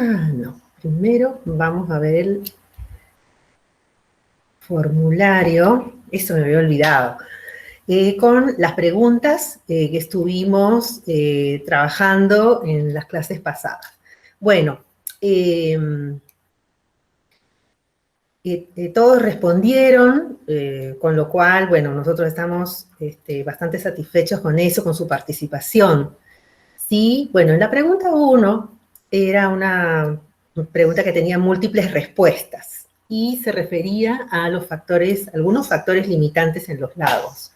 No, primero vamos a ver el formulario, eso me había olvidado, con las preguntas que estuvimos trabajando en las clases pasadas. Bueno, todos respondieron, con lo cual, bueno, nosotros estamos bastante satisfechos con eso, con su participación. Sí, bueno, en la pregunta 1 era una pregunta que tenía múltiples respuestas y se refería a los factores, algunos factores limitantes en los lagos.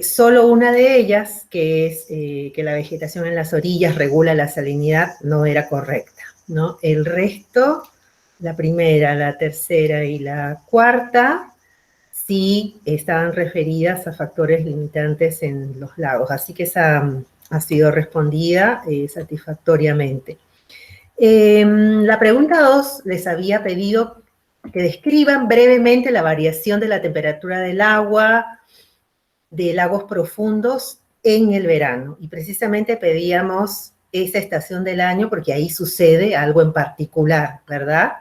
Solo una de ellas, que es que la vegetación en las orillas regula la salinidad, no era correcta, ¿no? El resto, la primera, la tercera y la cuarta, sí estaban referidas a factores limitantes en los lagos, así que esa ha sido respondida satisfactoriamente. La pregunta 2 les había pedido que describan brevemente la variación de la temperatura del agua de lagos profundos en el verano, y precisamente pedíamos esa estación del año porque ahí sucede algo en particular, ¿verdad?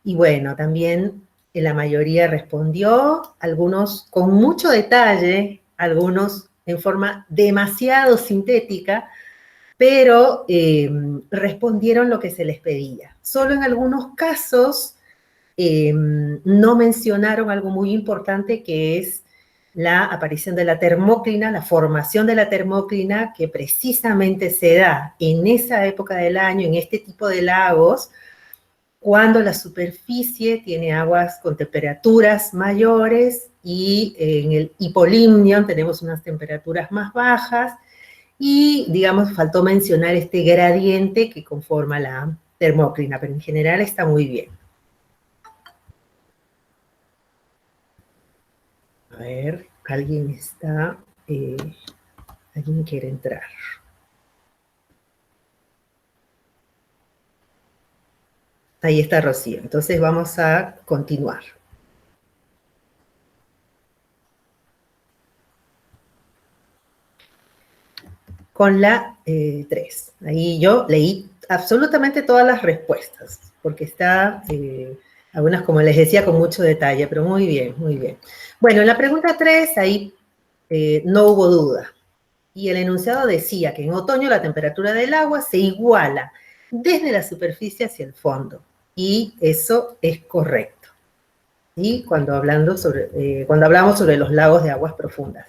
Y bueno, también la mayoría respondió, algunos con mucho detalle, algunos en forma demasiado sintética, pero respondieron lo que se les pedía. Solo en algunos casos no mencionaron algo muy importante, que es la aparición de la termóclina, la formación de la termóclina, que precisamente se da en esa época del año, en este tipo de lagos, cuando la superficie tiene aguas con temperaturas mayores y en el hipolimnion tenemos unas temperaturas más bajas, y, digamos, faltó mencionar este gradiente que conforma la termóclina, pero en general está muy bien. A ver, alguien está, alguien quiere entrar. Ahí está Rocío, entonces vamos a continuar. Con la 3. Ahí yo leí absolutamente todas las respuestas, porque está, algunas, como les decía, con mucho detalle, pero muy bien, muy bien. Bueno, en la pregunta 3, ahí no hubo duda. Y el enunciado decía que en otoño la temperatura del agua se iguala desde la superficie hacia el fondo. Y eso es correcto. ¿Sí? Cuando hablamos sobre los lagos de aguas profundas.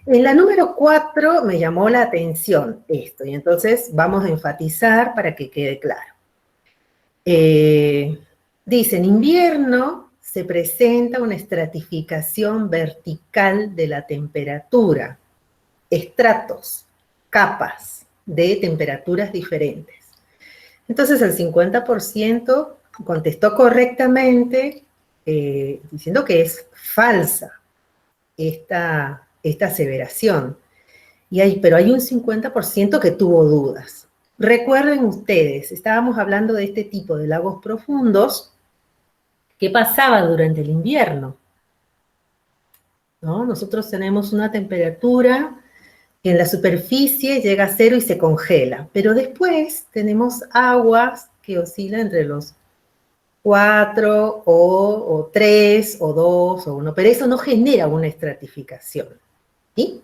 En la número 4 me llamó la atención esto, y entonces vamos a enfatizar para que quede claro. Dice, en invierno se presenta una estratificación vertical de la temperatura, estratos, capas de temperaturas diferentes. Entonces el 50% contestó correctamente, diciendo que es falsa esta aseveración. Pero hay un 50% que tuvo dudas. Recuerden ustedes, estábamos hablando de este tipo de lagos profundos. ¿Qué pasaba durante el invierno? ¿No? Nosotros tenemos una temperatura que en la superficie llega a 0 y se congela, pero después tenemos aguas que oscilan entre los 4 o 3 o 2 o 1, pero eso no genera una estratificación. ¿Sí?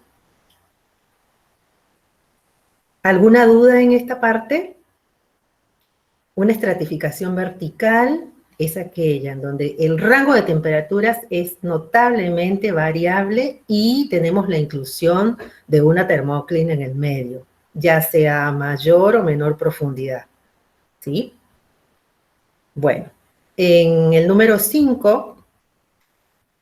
¿Alguna duda en esta parte? Una estratificación vertical es aquella en donde el rango de temperaturas es notablemente variable y tenemos la inclusión de una termóclina en el medio, ya sea a mayor o menor profundidad. ¿Sí? Bueno, en el número 5,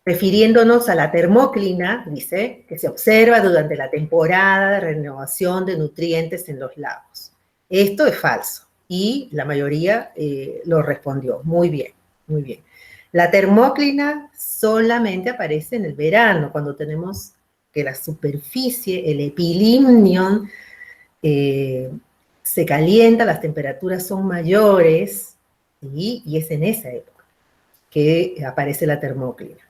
refiriéndonos a la termóclina, dice que se observa durante la temporada de renovación de nutrientes en los lagos. Esto es falso y la mayoría lo respondió. Muy bien, muy bien. La termóclina solamente aparece en el verano, cuando tenemos que la superficie, el epilimnion, se calienta, las temperaturas son mayores, ¿sí? Y es en esa época que aparece la termóclina.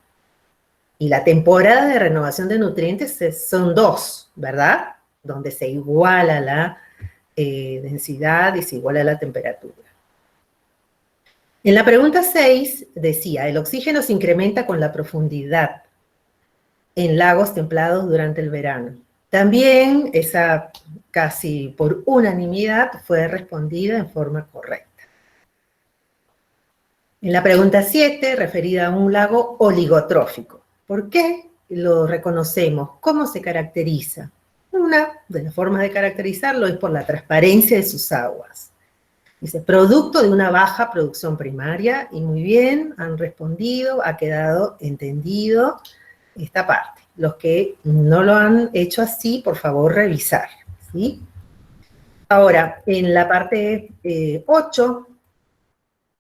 Y la temporada de renovación de nutrientes son 2, ¿verdad? Donde se iguala densidad es igual a la temperatura. En la pregunta 6 decía, el oxígeno se incrementa con la profundidad en lagos templados durante el verano. También esa casi por unanimidad fue respondida en forma correcta. En la pregunta 7, referida a un lago oligotrófico. ¿Por qué lo reconocemos? ¿Cómo se caracteriza? Una de las formas de caracterizarlo es por la transparencia de sus aguas. Dice, producto de una baja producción primaria, y muy bien, han respondido, ha quedado entendido esta parte. Los que no lo han hecho así, por favor, revisar, ¿sí? Ahora, en la parte 8,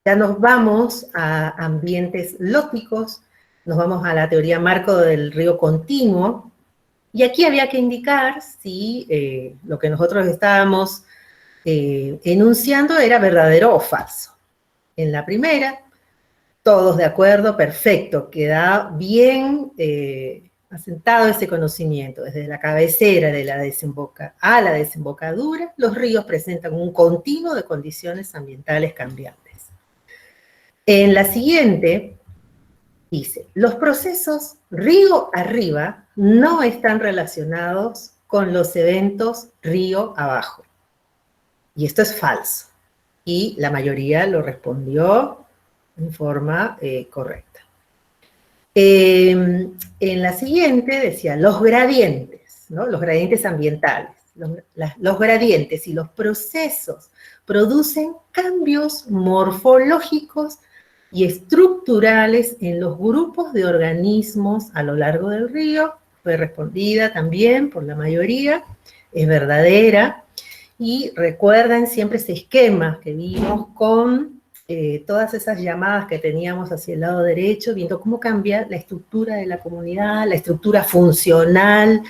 ya nos vamos a ambientes lóticos, nos vamos a la teoría marco del río continuo, y aquí había que indicar si lo que nosotros estábamos enunciando era verdadero o falso. En la primera, todos de acuerdo, perfecto, queda bien asentado ese conocimiento. Desde la cabecera de la a la desembocadura, los ríos presentan un continuo de condiciones ambientales cambiantes. En la siguiente, dice, los procesos río arriba no están relacionados con los eventos río abajo. Y esto es falso. Y la mayoría lo respondió en forma correcta. En la siguiente decía, los gradientes, ¿no? Los gradientes ambientales. Los gradientes y los procesos producen cambios morfológicos y estructurales en los grupos de organismos a lo largo del río. Fue respondida también por la mayoría, es verdadera. Y recuerden siempre ese esquema que vimos con todas esas llamadas que teníamos hacia el lado derecho, viendo cómo cambia la estructura de la comunidad, la estructura funcional,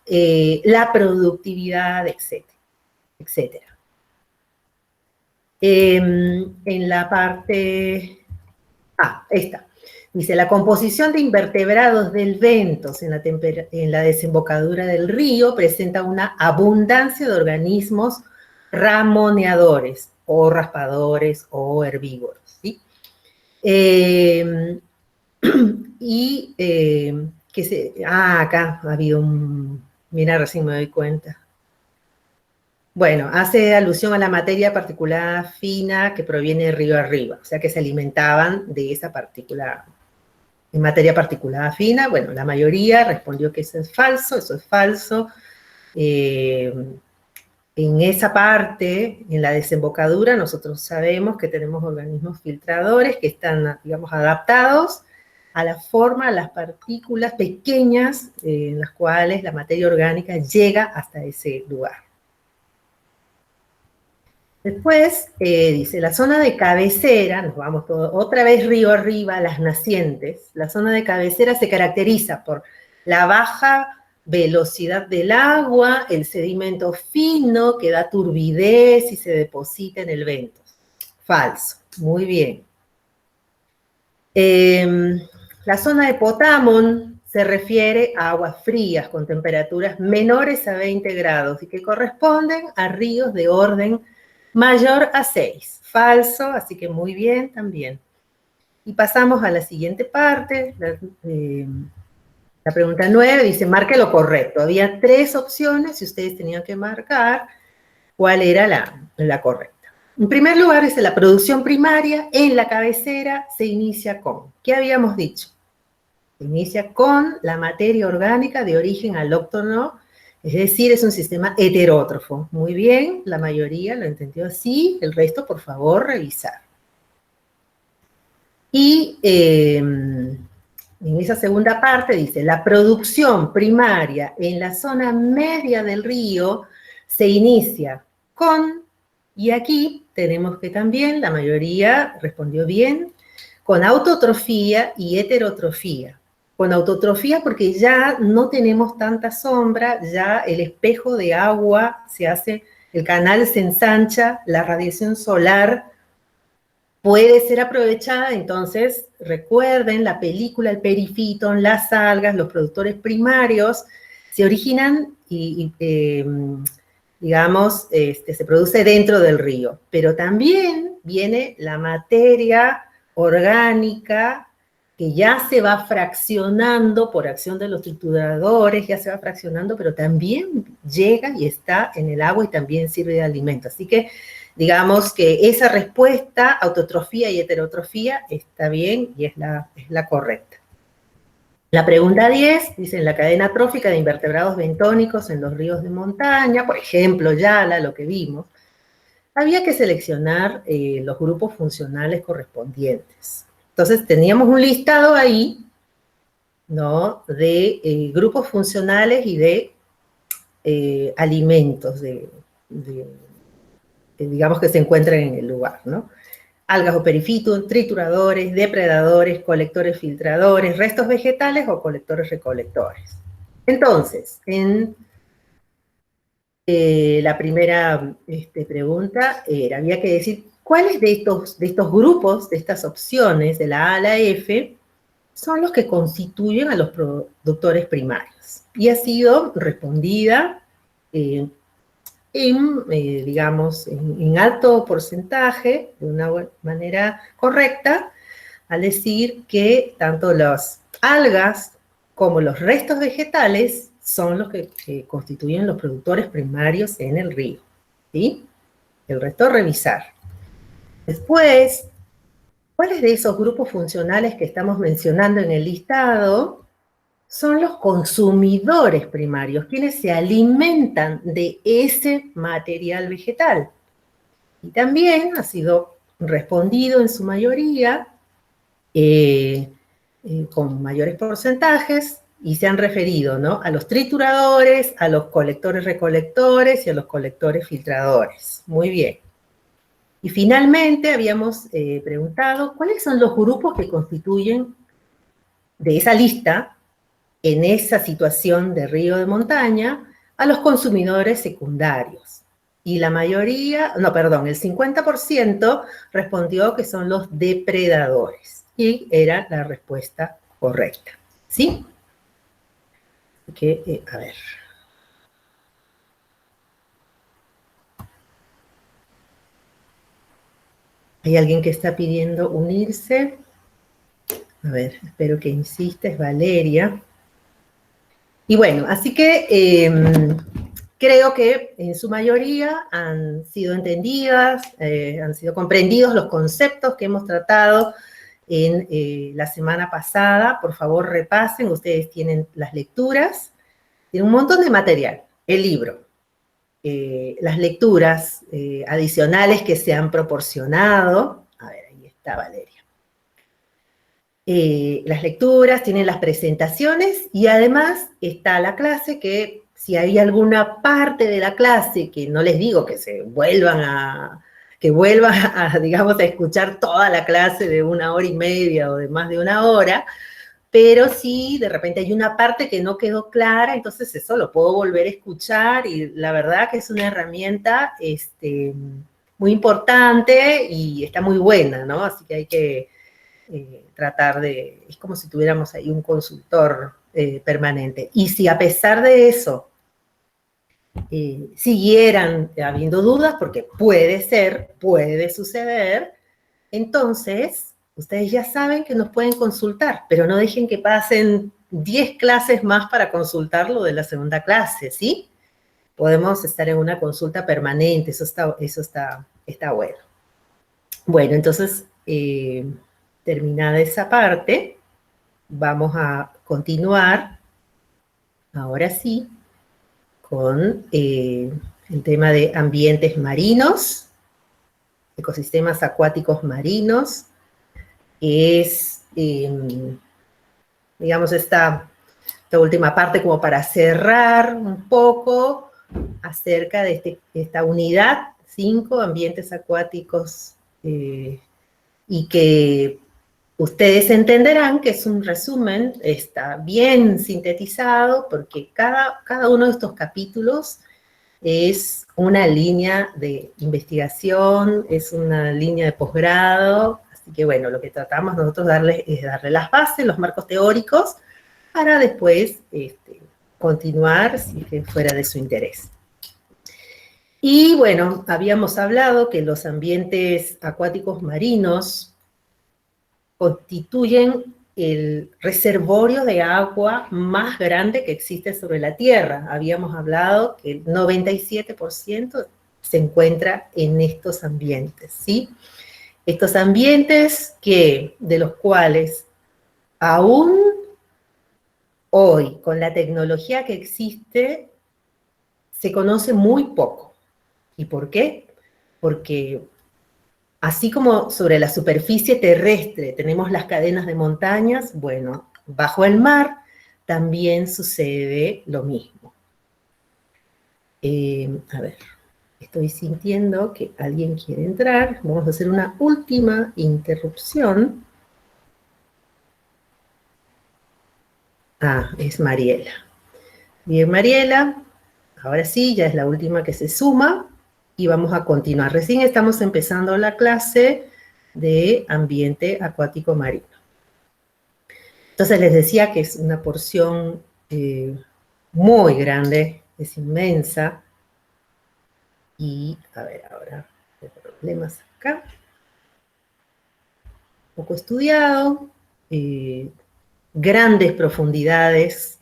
la productividad, etcétera, etcétera. En la parte... esta. Dice, la composición de invertebrados del bentos en la desembocadura del río presenta una abundancia de organismos ramoneadores, o raspadores, o herbívoros, ¿sí? Acá ha habido un... Mira, recién me doy cuenta. Bueno, hace alusión a la materia particulada fina que proviene de río arriba, o sea que se alimentaban de esa partícula en materia particulada fina. Bueno, la mayoría respondió que eso es falso, eso es falso. En esa parte, en la desembocadura, nosotros sabemos que tenemos organismos filtradores que están, digamos, adaptados a la forma, a las partículas pequeñas en las cuales la materia orgánica llega hasta ese lugar. Después, dice, la zona de cabecera, nos vamos otra vez río arriba, las nacientes, la zona de cabecera se caracteriza por la baja velocidad del agua, el sedimento fino que da turbidez y se deposita en el vento. Falso, muy bien. La zona de Potamon se refiere a aguas frías con temperaturas menores a 20 grados y que corresponden a ríos de orden mayor a 6. Falso, así que muy bien también. Y pasamos a la siguiente parte. La pregunta 9 dice, marque lo correcto. Había 3 opciones y ustedes tenían que marcar cuál era la correcta. En primer lugar, dice, la producción primaria en la cabecera se inicia con, ¿qué habíamos dicho? Se inicia con la materia orgánica de origen alóctono, es decir, es un sistema heterótrofo. Muy bien, la mayoría lo entendió así, el resto, por favor, revisar. Y en esa segunda parte dice, la producción primaria en la zona media del río se inicia con, y aquí tenemos que también, la mayoría respondió bien, con autotrofía y heterotrofía. Con autotrofía porque ya no tenemos tanta sombra, ya el espejo de agua se hace, el canal se ensancha, la radiación solar puede ser aprovechada. Entonces recuerden la película, el perifitón, las algas, los productores primarios se originan digamos, se produce dentro del río, pero también viene la materia orgánica que ya se va fraccionando por acción de los trituradores, ya se va fraccionando, pero también llega y está en el agua y también sirve de alimento. Así que digamos que esa respuesta, autotrofía y heterotrofía, está bien y es la correcta. La pregunta 10 dice, en la cadena trófica de invertebrados bentónicos en los ríos de montaña, por ejemplo, Yala, lo que vimos, había que seleccionar los grupos funcionales correspondientes. Entonces, teníamos un listado ahí, ¿no?, de grupos funcionales y de alimentos, digamos, que se encuentran en el lugar, ¿no? Algas o perifitos, trituradores, depredadores, colectores filtradores, restos vegetales o colectores recolectores. Entonces, en la primera pregunta había que decir cuáles de estos grupos, de estas opciones, de la A a la F, son los que constituyen a los productores primarios. Y ha sido respondida digamos, en alto porcentaje, de una manera correcta, al decir que tanto las algas como los restos vegetales son los que constituyen los productores primarios en el río, ¿sí? El resto revisar. Después, ¿cuáles de esos grupos funcionales que estamos mencionando en el listado son los consumidores primarios, quienes se alimentan de ese material vegetal? Y también ha sido respondido en su mayoría con mayores porcentajes y se han referido, ¿no?, a los trituradores, a los colectores recolectores y a los colectores filtradores. Muy bien. Y finalmente habíamos preguntado cuáles son los grupos que constituyen de esa lista, en esa situación de río de montaña, a los consumidores secundarios. Y la mayoría, no, perdón, el 50% respondió que son los depredadores. Y era la respuesta correcta, ¿sí? Que, a ver. ¿Hay alguien que está pidiendo unirse? A ver, espero que insista, es Valeria. Y bueno, así que creo que en su mayoría han sido entendidas, han sido comprendidos los conceptos que hemos tratado en la semana pasada. Por favor, repasen, ustedes tienen las lecturas, tienen un montón de material, el libro, las lecturas adicionales que se han proporcionado. A ver, ahí está Valeria. Las lecturas, tienen las presentaciones y además está la clase que si hay alguna parte de la clase que no les digo que se vuelvan digamos, a escuchar toda la clase de 1 hora y media o de más de 1 hora, pero sí, de repente hay una parte que no quedó clara, entonces eso lo puedo volver a escuchar y la verdad que es una herramienta muy importante y está muy buena, ¿no? Así que hay que tratar de, es como si tuviéramos ahí un consultor permanente. Y si a pesar de eso siguieran habiendo dudas, porque puede ser, puede suceder, entonces ustedes ya saben que nos pueden consultar, pero no dejen que pasen 10 clases más para consultar lo de la segunda clase, ¿sí? Podemos estar en una consulta permanente, eso está bueno. Bueno, entonces, terminada esa parte, vamos a continuar, ahora sí, con el tema de ambientes marinos, ecosistemas acuáticos marinos. Es, digamos, esta última parte como para cerrar un poco acerca de esta unidad 5, ambientes acuáticos, y que ustedes entenderán que es un resumen, está bien sintetizado, porque cada uno de estos capítulos es una línea de investigación, es una línea de posgrado, así que bueno, lo que tratamos nosotros es darle las bases, los marcos teóricos, para después continuar si fuera de su interés. Y bueno, habíamos hablado que los ambientes acuáticos marinos constituyen el reservorio de agua más grande que existe sobre la Tierra. Habíamos hablado que el 97% se encuentra en estos ambientes, ¿sí? Estos ambientes de los cuales aún hoy, con la tecnología que existe, se conoce muy poco. ¿Y por qué? Porque así como sobre la superficie terrestre tenemos las cadenas de montañas, bueno, bajo el mar también sucede lo mismo. A ver, estoy sintiendo que alguien quiere entrar. Vamos a hacer una última interrupción. Ah, es Mariela. Bien, Mariela, ahora sí, ya es la última que se suma y vamos a continuar. Recién estamos empezando la clase de ambiente acuático marino. Entonces les decía que es una porción muy grande, es inmensa. Y, a ver, ahora, hay problemas acá. Poco estudiado, grandes profundidades,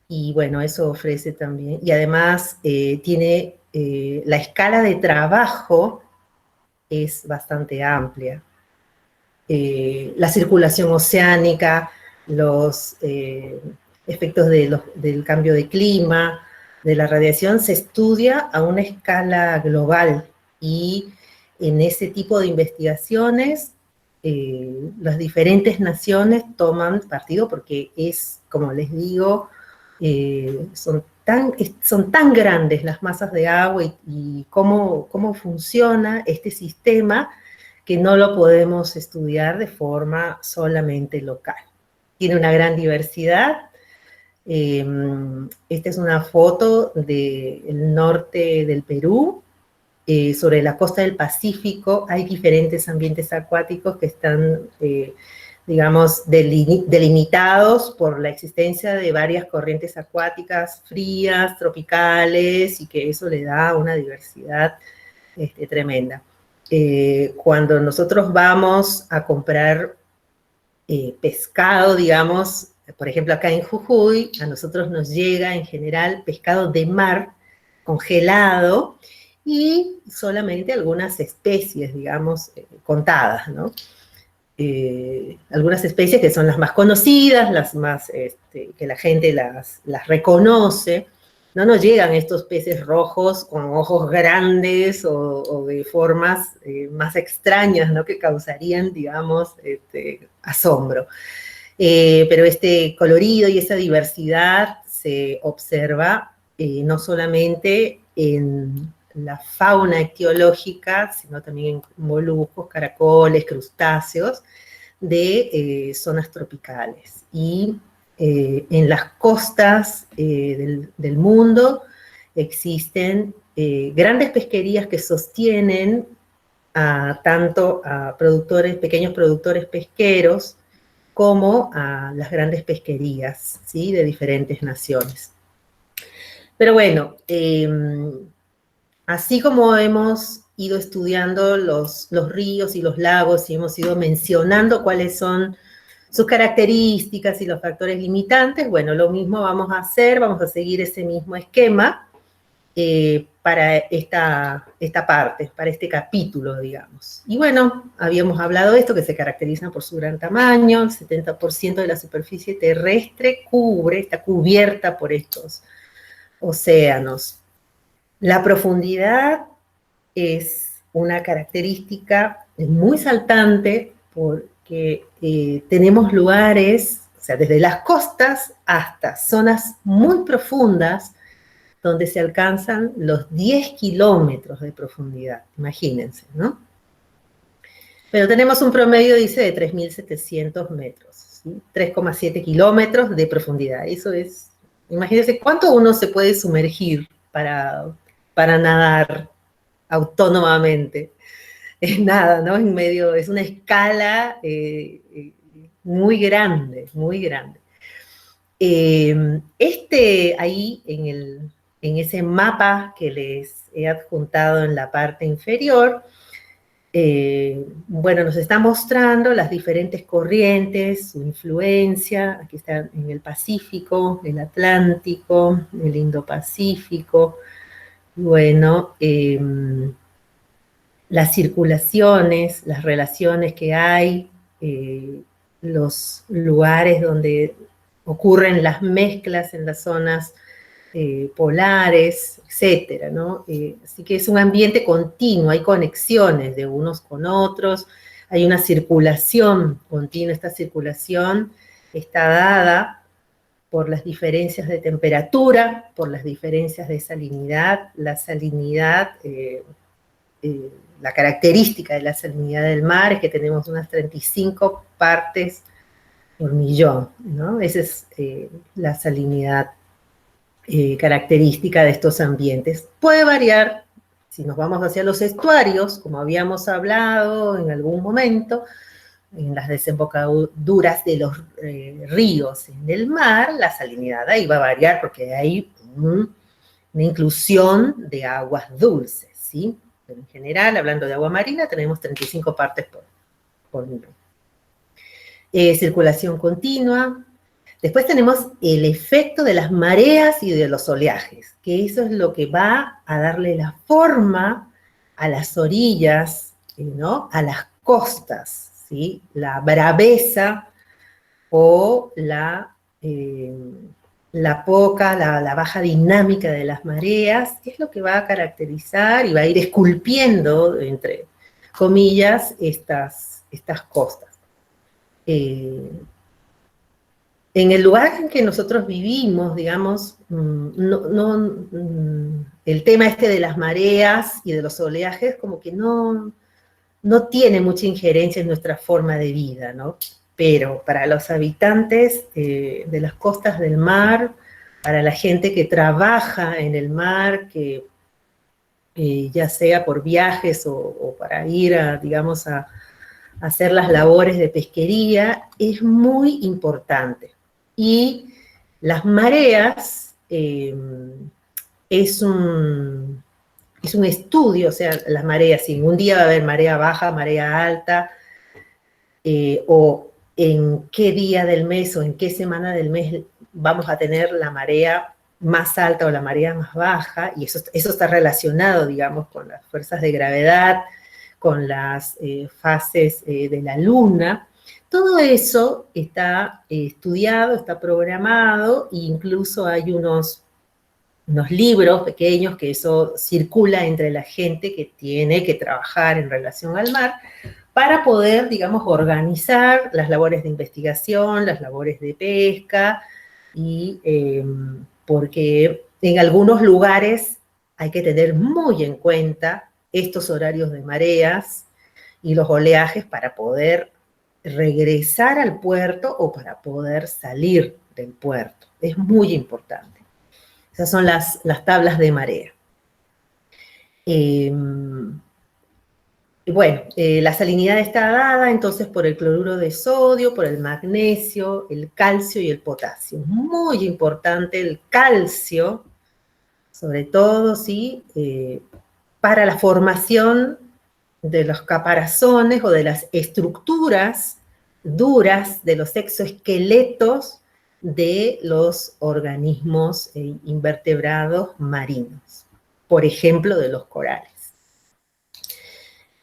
y bueno, eso ofrece también. Y además tiene la escala de trabajo es bastante amplia. La circulación oceánica, los efectos del cambio de clima, de la radiación, se estudia a una escala global y en ese tipo de investigaciones las diferentes naciones toman partido porque es, como les digo, son tan grandes las masas de agua y cómo funciona este sistema que no lo podemos estudiar de forma solamente local. Tiene una gran diversidad. Esta es una foto del norte del Perú. Sobre la costa del Pacífico hay diferentes ambientes acuáticos que están, digamos, delimitados por la existencia de varias corrientes acuáticas frías, tropicales, y que eso le da una diversidad tremenda. Cuando nosotros vamos a comprar pescado, digamos, por ejemplo acá en Jujuy, a nosotros nos llega en general pescado de mar congelado y solamente algunas especies, digamos, contadas, ¿no? Algunas especies que son las más conocidas, las más, que la gente las reconoce. No nos llegan estos peces rojos con ojos grandes o de formas más extrañas, ¿no? Que causarían, digamos, asombro. Pero este colorido y esa diversidad se observa no solamente en la fauna ictiológica, sino también en moluscos, caracoles, crustáceos de zonas tropicales. Y en las costas del mundo existen grandes pesquerías que sostienen tanto a pequeños productores pesqueros, como a las grandes pesquerías, ¿sí? De diferentes naciones. Pero bueno, así como hemos ido estudiando los ríos y los lagos y hemos ido mencionando cuáles son sus características y los factores limitantes, bueno, lo mismo vamos a hacer, vamos a seguir ese mismo esquema para esta parte, para este capítulo, digamos. Y bueno, habíamos hablado de esto, que se caracteriza por su gran tamaño, el 70% de la superficie terrestre está cubierta por estos océanos. La profundidad es una característica muy saltante porque tenemos lugares, o sea, desde las costas hasta zonas muy profundas, donde se alcanzan los 10 kilómetros de profundidad, imagínense, ¿no? Pero tenemos un promedio, dice, de 3.700 metros, ¿sí? 3,7 kilómetros de profundidad. Eso es, imagínense cuánto uno se puede sumergir para nadar autónomamente. Es nada, ¿no? En medio, es una escala muy grande, muy grande. Ahí en ese mapa que les he adjuntado en la parte inferior, bueno, nos está mostrando las diferentes corrientes, su influencia. Aquí está en el Pacífico, el Atlántico, el Indo-Pacífico. Bueno, las circulaciones, las relaciones que hay, los lugares donde ocurren las mezclas en las zonas polares, etcétera, ¿no? Así que es un ambiente continuo, hay conexiones de unos con otros, hay una circulación continua. Esta circulación está dada por las diferencias de temperatura, por las diferencias de salinidad. La salinidad, la característica de la salinidad del mar es que tenemos unas 35 partes por millón, ¿no? Esa es la salinidad característica de estos ambientes. Puede variar si nos vamos hacia los estuarios, como habíamos hablado en algún momento, en las desembocaduras de los ríos en el mar, la salinidad ahí va a variar porque hay una inclusión de aguas dulces, ¿sí? Pero en general, hablando de agua marina, tenemos 35 partes por millón. Circulación continua. Después tenemos el efecto de las mareas y de los oleajes, que eso es lo que va a darle la forma a las orillas, ¿no? A las costas, ¿sí? La braveza o la baja dinámica de las mareas es lo que va a caracterizar y va a ir esculpiendo, entre comillas, estas costas. En el lugar en que nosotros vivimos, digamos, el tema este de las mareas y de los oleajes como que no tiene mucha injerencia en nuestra forma de vida, ¿no? Pero para los habitantes de las costas del mar, para la gente que trabaja en el mar, que ya sea por viajes o para ir digamos, a hacer las labores de pesquería, es muy importante. Y las mareas es un estudio, o sea, las mareas, si un día va a haber marea baja, marea alta, o en qué día del mes o en qué semana del mes vamos a tener la marea más alta o la marea más baja, y eso está relacionado, digamos, con las fuerzas de gravedad, con las fases de la luna. Todo eso está estudiado, está programado, e incluso hay unos libros pequeños que eso circula entre la gente que tiene que trabajar en relación al mar, para poder, digamos, organizar las labores de investigación, las labores de pesca, y porque en algunos lugares hay que tener muy en cuenta estos horarios de mareas y los oleajes para poder regresar al puerto o para poder salir del puerto. Es muy importante. Esas son las tablas de marea. Bueno, la salinidad está dada entonces por el cloruro de sodio, por el magnesio, el calcio y el potasio. Muy importante el calcio, sobre todo, ¿sí? Para la formación de los caparazones o de las estructuras duras de los exoesqueletos de los organismos invertebrados marinos, por ejemplo, de los corales.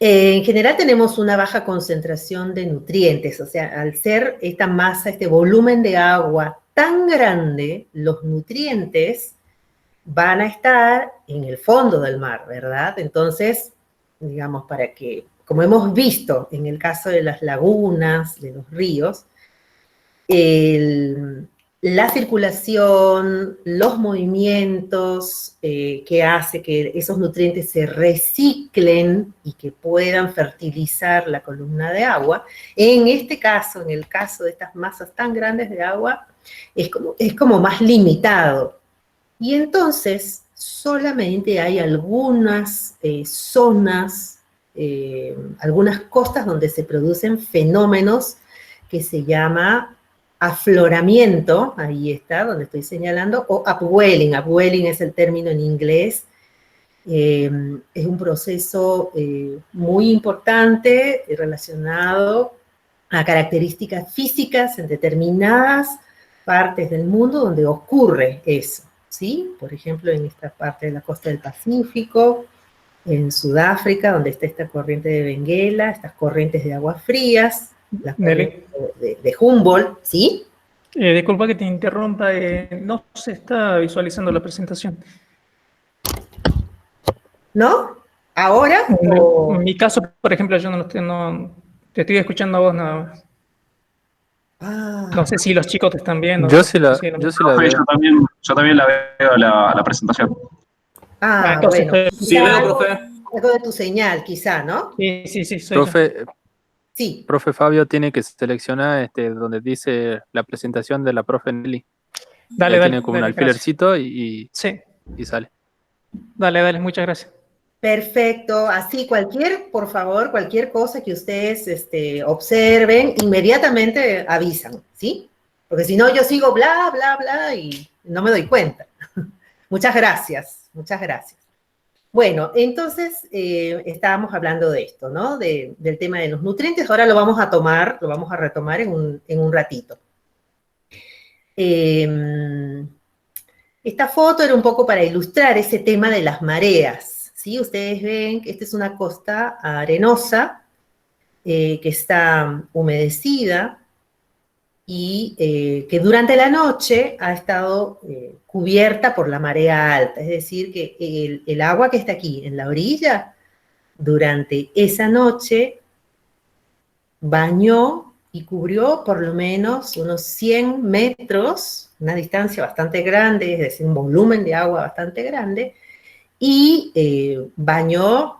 En general tenemos una baja concentración de nutrientes, o sea, al ser esta masa, este volumen de agua tan grande, los nutrientes van a estar en el fondo del mar, ¿verdad? Entonces, digamos, para que, como hemos visto en el caso de las lagunas, de los ríos, la circulación, los movimientos que hace que esos nutrientes se reciclen y que puedan fertilizar la columna de agua, en este caso, en el caso de estas masas tan grandes de agua, es como más limitado. Y entonces solamente hay algunas zonas, algunas costas donde se producen fenómenos que se llama afloramiento, ahí está, donde estoy señalando, o upwelling. Upwelling es el término en inglés. Es un proceso muy importante relacionado a características físicas en determinadas partes del mundo donde ocurre eso, ¿sí? Por ejemplo, en esta parte de la costa del Pacífico, en Sudáfrica, donde está esta corriente de Benguela, estas corrientes de aguas frías, la corriente de Humboldt, ¿sí? Disculpa que te interrumpa, no se está visualizando la presentación. ¿No? ¿Ahora? En mi caso, por ejemplo, yo no te estoy escuchando a vos nada más. No sé si los chicos te están viendo. Yo sí la veo. Yo también la veo la presentación. Entonces, bueno. Sí, veo, profe. Algo de tu señal, quizá, ¿no? Sí, soy Profe, yo. Sí. Profe Fabio tiene que seleccionar donde dice la presentación de la profe Nelly. Dale, tiene como un alfilercito y sale. Dale, muchas gracias. Perfecto, así por favor, cualquier cosa que ustedes observen, inmediatamente avisan, ¿sí? Porque si no, yo sigo bla, bla, bla y no me doy cuenta. Muchas gracias, muchas gracias. Bueno, entonces estábamos hablando de esto, ¿no? Del tema de los nutrientes. Ahora lo vamos a retomar en un ratito. Esta foto era un poco para ilustrar ese tema de las mareas, ¿sí? Ustedes ven que esta es una costa arenosa que está humedecida y que durante la noche ha estado cubierta por la marea alta, es decir, que el agua que está aquí en la orilla, durante esa noche bañó y cubrió por lo menos unos 100 metros, una distancia bastante grande, es decir, un volumen de agua bastante grande, y bañó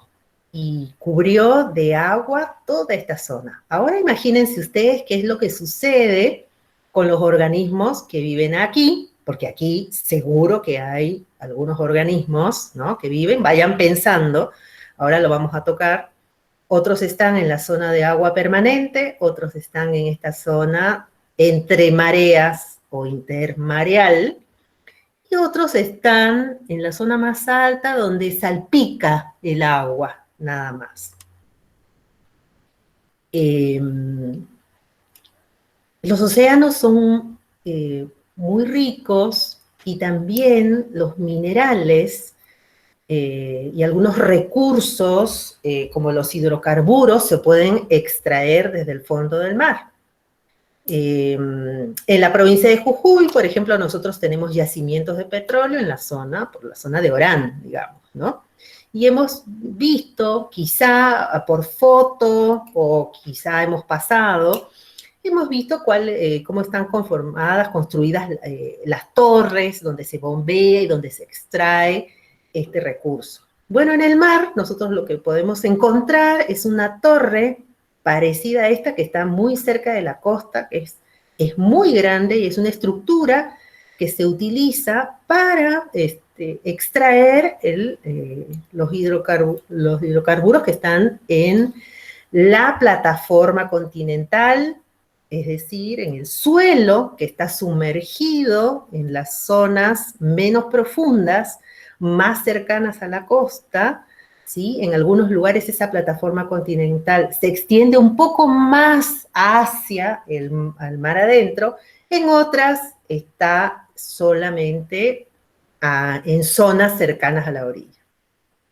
y cubrió de agua toda esta zona. Ahora imagínense ustedes qué es lo que sucede con los organismos que viven aquí, porque aquí seguro que hay algunos organismos, ¿no?, que viven, vayan pensando, ahora lo vamos a tocar. Otros están en la zona de agua permanente, otros están en esta zona entre mareas o intermareal, y otros están en la zona más alta donde salpica el agua, nada más. Los océanos son muy ricos y también los minerales y algunos recursos, como los hidrocarburos, se pueden extraer desde el fondo del mar. En la provincia de Jujuy, por ejemplo, nosotros tenemos yacimientos de petróleo por la zona de Orán, digamos, ¿no? Y hemos visto, quizá por foto, o quizá hemos pasado, hemos visto cómo están construidas las torres, donde se bombea y donde se extrae este recurso. Bueno, en el mar, nosotros lo que podemos encontrar es una torre parecida a esta, que está muy cerca de la costa, que es muy grande y es una estructura que se utiliza para extraer los hidrocarburos que están en la plataforma continental, es decir, en el suelo que está sumergido en las zonas menos profundas, más cercanas a la costa, ¿sí? En algunos lugares esa plataforma continental se extiende un poco más hacia al mar adentro, en otras está solamente en zonas cercanas a la orilla.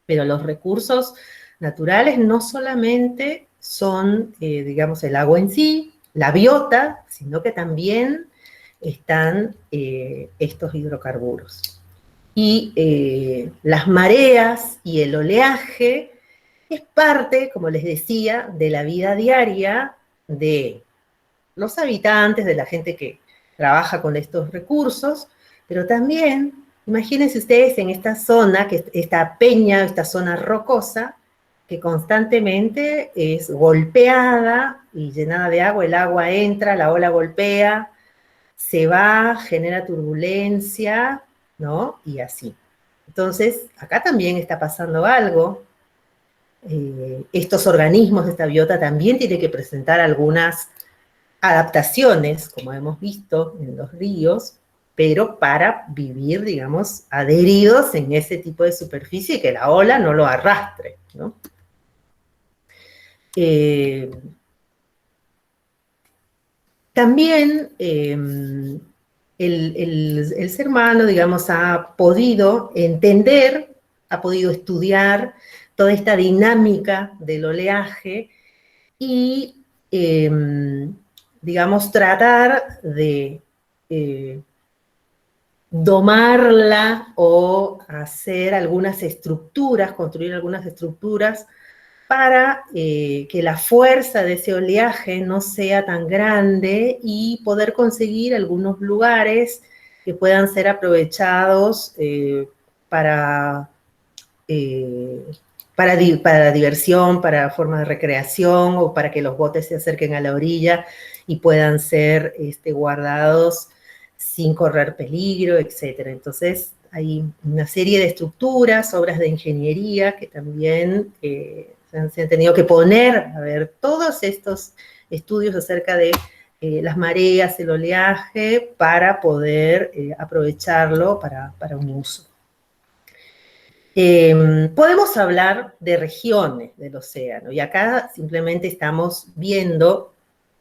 Pero los recursos naturales no solamente son, digamos, el agua en sí, la biota, sino que también están estos hidrocarburos. Y las mareas y el oleaje es parte, como les decía, de la vida diaria de los habitantes, de la gente que trabaja con estos recursos, pero también, imagínense ustedes en esta zona, esta peña, esta zona rocosa, que constantemente es golpeada y llenada de agua, el agua entra, la ola golpea, se va, genera turbulencia, ¿no? Y así. Entonces, acá también está pasando algo. Estos organismos de esta biota también tienen que presentar algunas adaptaciones, como hemos visto en los ríos, pero para vivir, digamos, adheridos en ese tipo de superficie y que la ola no lo arrastre, ¿no? También el ser humano, digamos, ha podido entender, ha podido estudiar toda esta dinámica del oleaje y, digamos, tratar de domarla o hacer algunas estructuras, construir algunas estructuras para que la fuerza de ese oleaje no sea tan grande y poder conseguir algunos lugares que puedan ser aprovechados para, para diversión, para forma de recreación o para que los botes se acerquen a la orilla y puedan ser guardados sin correr peligro, etc. Entonces, hay una serie de estructuras, obras de ingeniería que también se han tenido que poner a ver todos estos estudios acerca de las mareas, el oleaje, para poder aprovecharlo para un uso. Podemos hablar de regiones del océano, y acá simplemente estamos viendo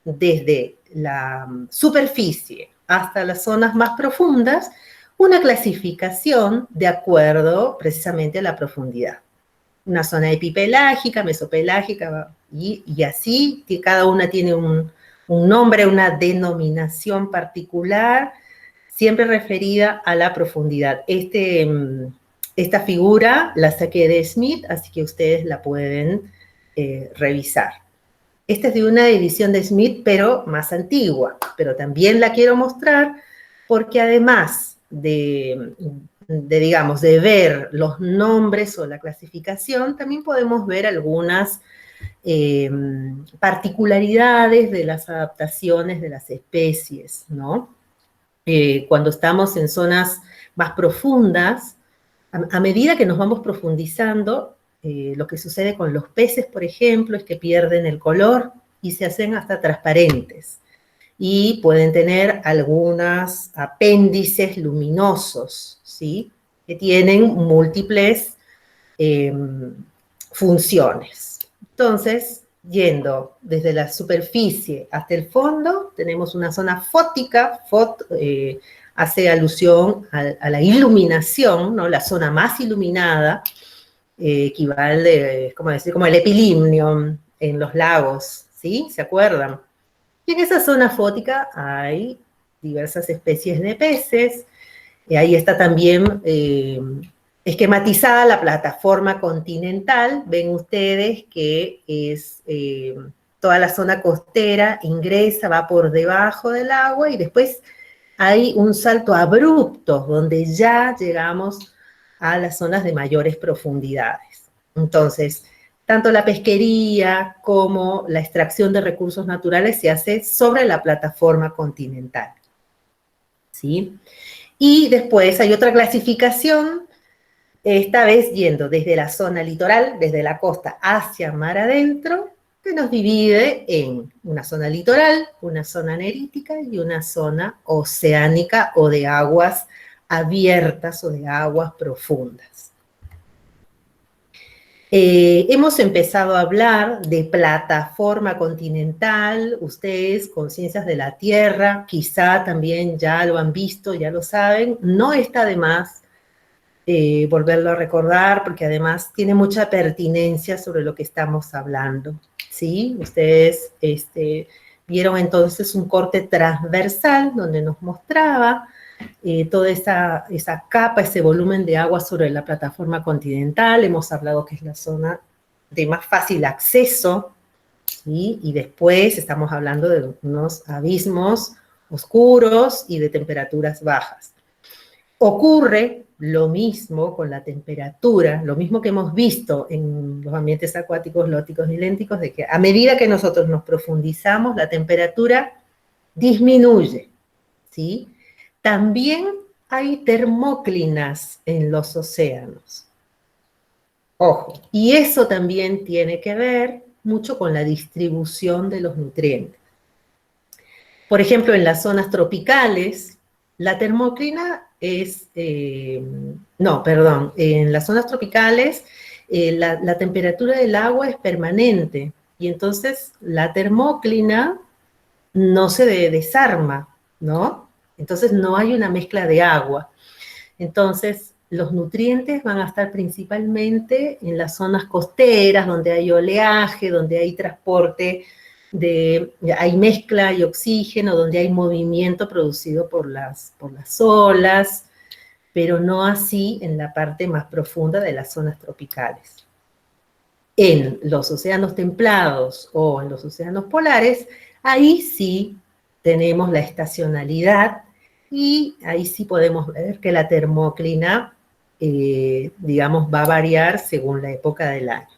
desde la superficie hasta las zonas más profundas, una clasificación de acuerdo precisamente a la profundidad. Una zona epipelágica, mesopelágica, y así, que cada una tiene un nombre, una denominación particular, siempre referida a la profundidad. Esta figura la saqué de Smith, así que ustedes la pueden revisar. Esta es de una edición de Smith, pero más antigua, pero también la quiero mostrar porque además digamos, de ver los nombres o la clasificación, también podemos ver algunas particularidades de las adaptaciones de las especies, ¿no? Cuando estamos en zonas más profundas, a medida que nos vamos profundizando, lo que sucede con los peces, por ejemplo, es que pierden el color y se hacen hasta transparentes. Y pueden tener algunos apéndices luminosos, ¿sí? Que tienen múltiples funciones. Entonces, yendo desde la superficie hasta el fondo, tenemos una zona fótica, hace alusión a la iluminación, ¿no? La zona más iluminada, equivale, como el epilimnium en los lagos, ¿sí? ¿Se acuerdan? Y en esa zona fótica hay diversas especies de peces, ahí está también esquematizada la plataforma continental, ven ustedes que es toda la zona costera, ingresa, va por debajo del agua y después hay un salto abrupto donde ya llegamos a las zonas de mayores profundidades. Entonces, tanto la pesquería como la extracción de recursos naturales se hace sobre la plataforma continental, ¿sí? Y después hay otra clasificación, esta vez yendo desde la zona litoral, desde la costa hacia mar adentro, que nos divide en una zona litoral, una zona nerítica y una zona oceánica o de aguas abiertas o de aguas profundas. Hemos empezado a hablar de plataforma continental, ustedes con ciencias de la Tierra, quizá también ya lo han visto, ya lo saben, no está de más volverlo a recordar porque además tiene mucha pertinencia sobre lo que estamos hablando, ¿sí? Ustedes vieron entonces un corte transversal donde nos mostraba toda esa capa, ese volumen de agua sobre la plataforma continental. Hemos hablado que es la zona de más fácil acceso, ¿sí? Y después estamos hablando de unos abismos oscuros y de temperaturas bajas. Ocurre lo mismo con la temperatura, lo mismo que hemos visto en los ambientes acuáticos, lóticos y lénticos, de que a medida que nosotros nos profundizamos, la temperatura disminuye, ¿sí? También hay termóclinas en los océanos. Ojo, y eso también tiene que ver mucho con la distribución de los nutrientes. Por ejemplo, en las zonas tropicales, la termóclina es, no, perdón, en las zonas tropicales la temperatura del agua es permanente y entonces la termóclina no se desarma, ¿no? Entonces no hay una mezcla de agua. Entonces los nutrientes van a estar principalmente en las zonas costeras, donde hay oleaje, donde hay transporte, hay mezcla y oxígeno, donde hay movimiento producido por las olas, pero no así en la parte más profunda de las zonas tropicales. En los océanos templados o en los océanos polares, ahí sí tenemos la estacionalidad y ahí sí podemos ver que la termóclina, digamos, va a variar según la época del año.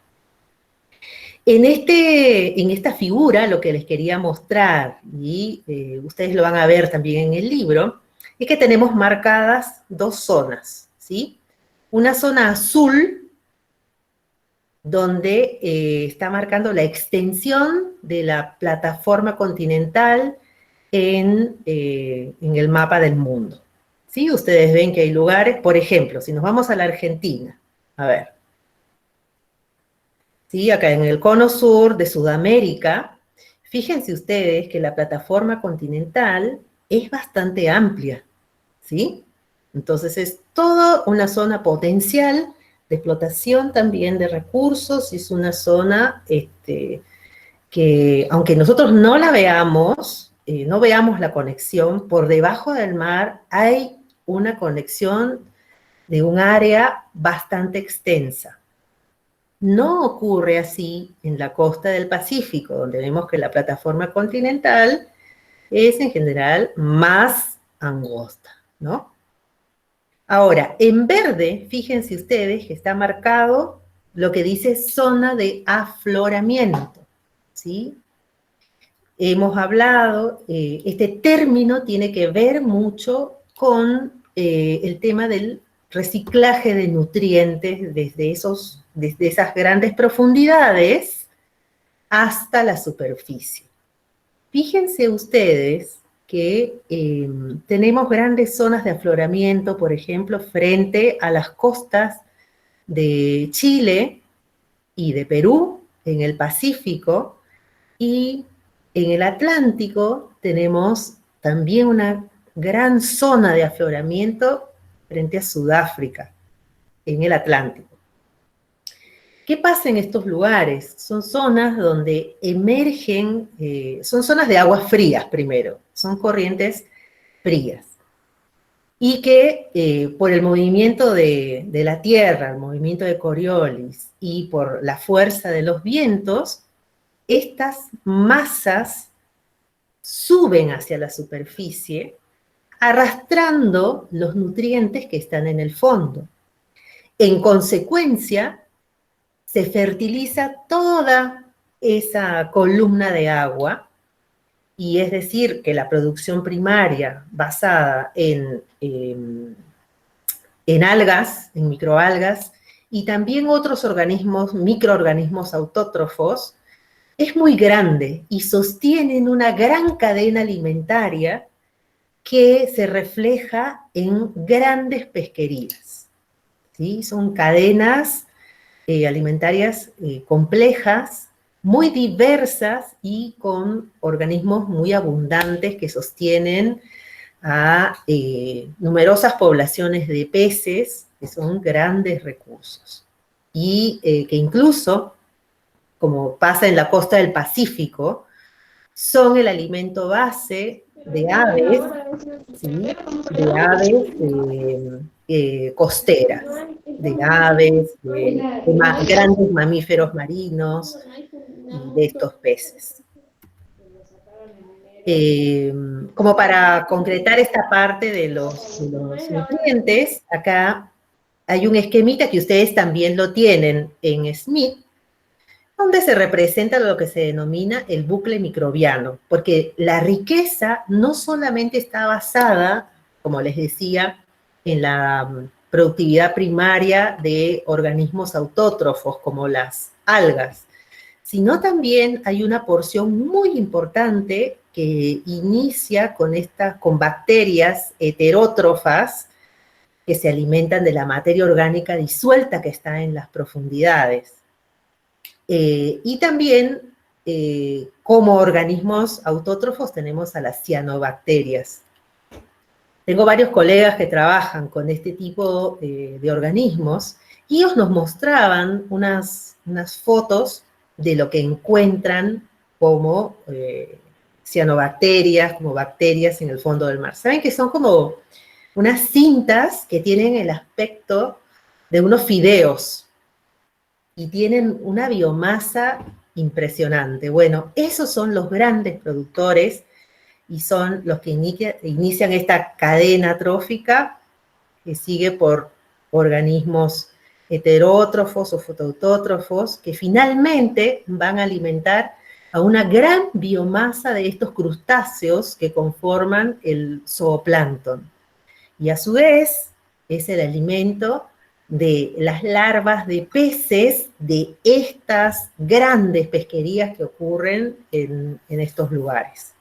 En esta figura, lo que les quería mostrar, y ustedes lo van a ver también en el libro, es que tenemos marcadas dos zonas, ¿sí? Una zona azul, donde está marcando la extensión de la plataforma continental en el mapa del mundo. ¿Sí? Ustedes ven que hay lugares, por ejemplo, si nos vamos a la Argentina, a ver, ¿sí? Acá en el cono sur de Sudamérica, fíjense ustedes que la plataforma continental es bastante amplia, ¿sí? Entonces es toda una zona potencial de explotación también de recursos, y es una zona que, aunque nosotros no la veamos, no veamos la conexión, por debajo del mar hay una conexión de un área bastante extensa. No ocurre así en la costa del Pacífico, donde vemos que la plataforma continental es en general más angosta, ¿no? Ahora, en verde, fíjense ustedes que está marcado lo que dice zona de afloramiento, ¿sí? Hemos hablado, este término tiene que ver mucho con el tema del reciclaje de nutrientes desde esas grandes profundidades hasta la superficie. Fíjense ustedes que tenemos grandes zonas de afloramiento, por ejemplo, frente a las costas de Chile y de Perú, en el Pacífico, y en el Atlántico tenemos también una gran zona de afloramiento frente a Sudáfrica, en el Atlántico. ¿Qué pasa en estos lugares? Son zonas donde emergen, son zonas de aguas frías primero, son corrientes frías. Y que por el movimiento de la Tierra, el movimiento de Coriolis, y por la fuerza de los vientos, estas masas suben hacia la superficie, arrastrando los nutrientes que están en el fondo. En consecuencia, se fertiliza toda esa columna de agua, y es decir, que la producción primaria basada en algas, en microalgas, y también otros organismos, microorganismos autótrofos, es muy grande y sostienen una gran cadena alimentaria que se refleja en grandes pesquerías, ¿sí? Son cadenas alimentarias complejas, muy diversas y con organismos muy abundantes que sostienen a numerosas poblaciones de peces, que son grandes recursos. Y que incluso, como pasa en la costa del Pacífico, son el alimento base de aves, ¿sí? De aves costeras, de aves, de grandes mamíferos marinos y de estos peces. Como para concretar esta parte de los nutrientes, acá hay un esquemita que ustedes también lo tienen en Smith, donde se representa lo que se denomina el bucle microbiano, porque la riqueza no solamente está basada, como les decía, en la productividad primaria de organismos autótrofos como las algas, sino también hay una porción muy importante que inicia con bacterias heterótrofas que se alimentan de la materia orgánica disuelta que está en las profundidades. Y también, como organismos autótrofos, tenemos a las cianobacterias. Tengo varios colegas que trabajan con este tipo de organismos y ellos nos mostraban unas fotos de lo que encuentran como cianobacterias, como bacterias en el fondo del mar. ¿Saben que son como unas cintas que tienen el aspecto de unos fideos y tienen una biomasa impresionante? Bueno, esos son los grandes productores y son los que inician esta cadena trófica que sigue por organismos heterótrofos o fotoautótrofos que finalmente van a alimentar a una gran biomasa de estos crustáceos que conforman el zooplancton. Y a su vez es el alimento de las larvas de peces de estas grandes pesquerías que ocurren en estos lugares.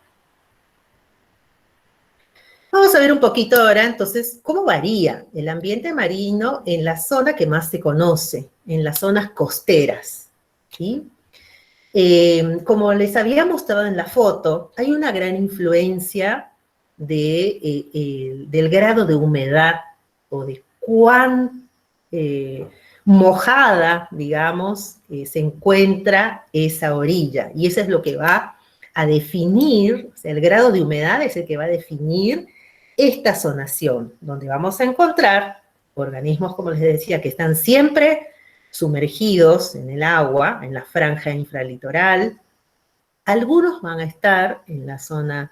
Vamos a ver un poquito ahora, entonces, cómo varía el ambiente marino en la zona que más se conoce, en las zonas costeras, ¿sí? Como les había mostrado en la foto, hay una gran influencia del grado de humedad o de cuán mojada, digamos, se encuentra esa orilla. Y eso es lo que va a definir, o sea, el grado de humedad es el que va a definir esta zonación, donde vamos a encontrar organismos, como les decía, que están siempre sumergidos en el agua, en la franja infralitoral. Algunos van a estar en la zona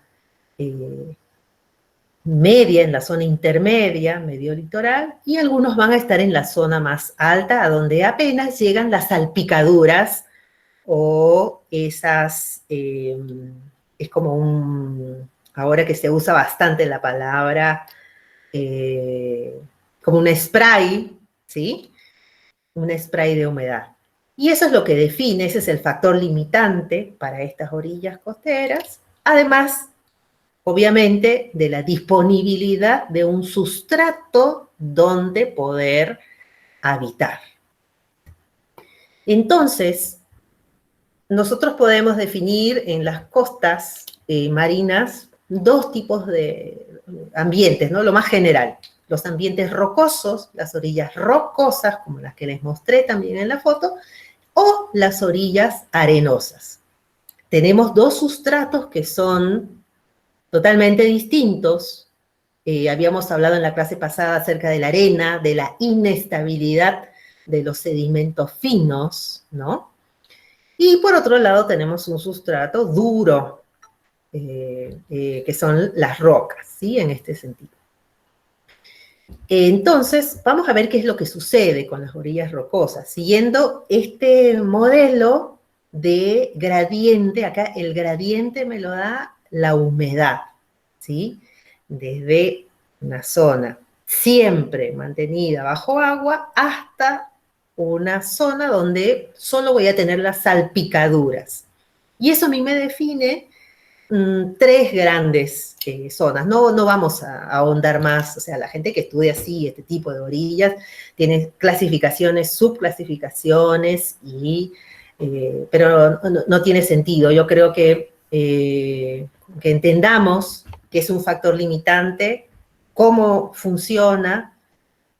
media, en la zona intermedia, medio litoral, y algunos van a estar en la zona más alta, a donde apenas llegan las salpicaduras o esas, es como ahora que se usa bastante la palabra, como un spray, ¿sí? Un spray de humedad. Y eso es lo que define, ese es el factor limitante para estas orillas costeras, además, obviamente, de la disponibilidad de un sustrato donde poder habitar. Entonces, nosotros podemos definir en las costas marinas dos tipos de ambientes, ¿no? Lo más general, los ambientes rocosos, las orillas rocosas, como las que les mostré también en la foto, o las orillas arenosas. Tenemos dos sustratos que son totalmente distintos. Habíamos hablado en la clase pasada acerca de la arena, de la inestabilidad de los sedimentos finos, ¿no? Y por otro lado tenemos un sustrato duro, que son las rocas, ¿sí? En este sentido. Entonces, vamos a ver qué es lo que sucede con las orillas rocosas. Siguiendo este modelo de gradiente, acá el gradiente me lo da la humedad, ¿sí? Desde una zona siempre mantenida bajo agua hasta una zona donde solo voy a tener las salpicaduras. Y eso a mí me define tres grandes zonas. No vamos a ahondar más, o sea, la gente que estudia así, este tipo de orillas, tiene clasificaciones, subclasificaciones, pero no tiene sentido. Yo creo que entendamos que es un factor limitante, cómo funciona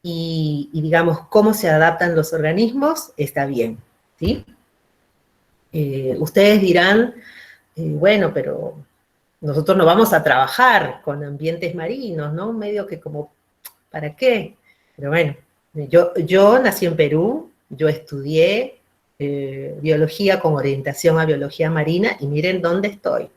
y digamos, cómo se adaptan los organismos, está bien, ¿sí? Ustedes dirán, bueno, pero nosotros no vamos a trabajar con ambientes marinos, ¿no? Medio que como, ¿para qué? Pero bueno, yo nací en Perú, yo estudié biología con orientación a biología marina y miren dónde estoy,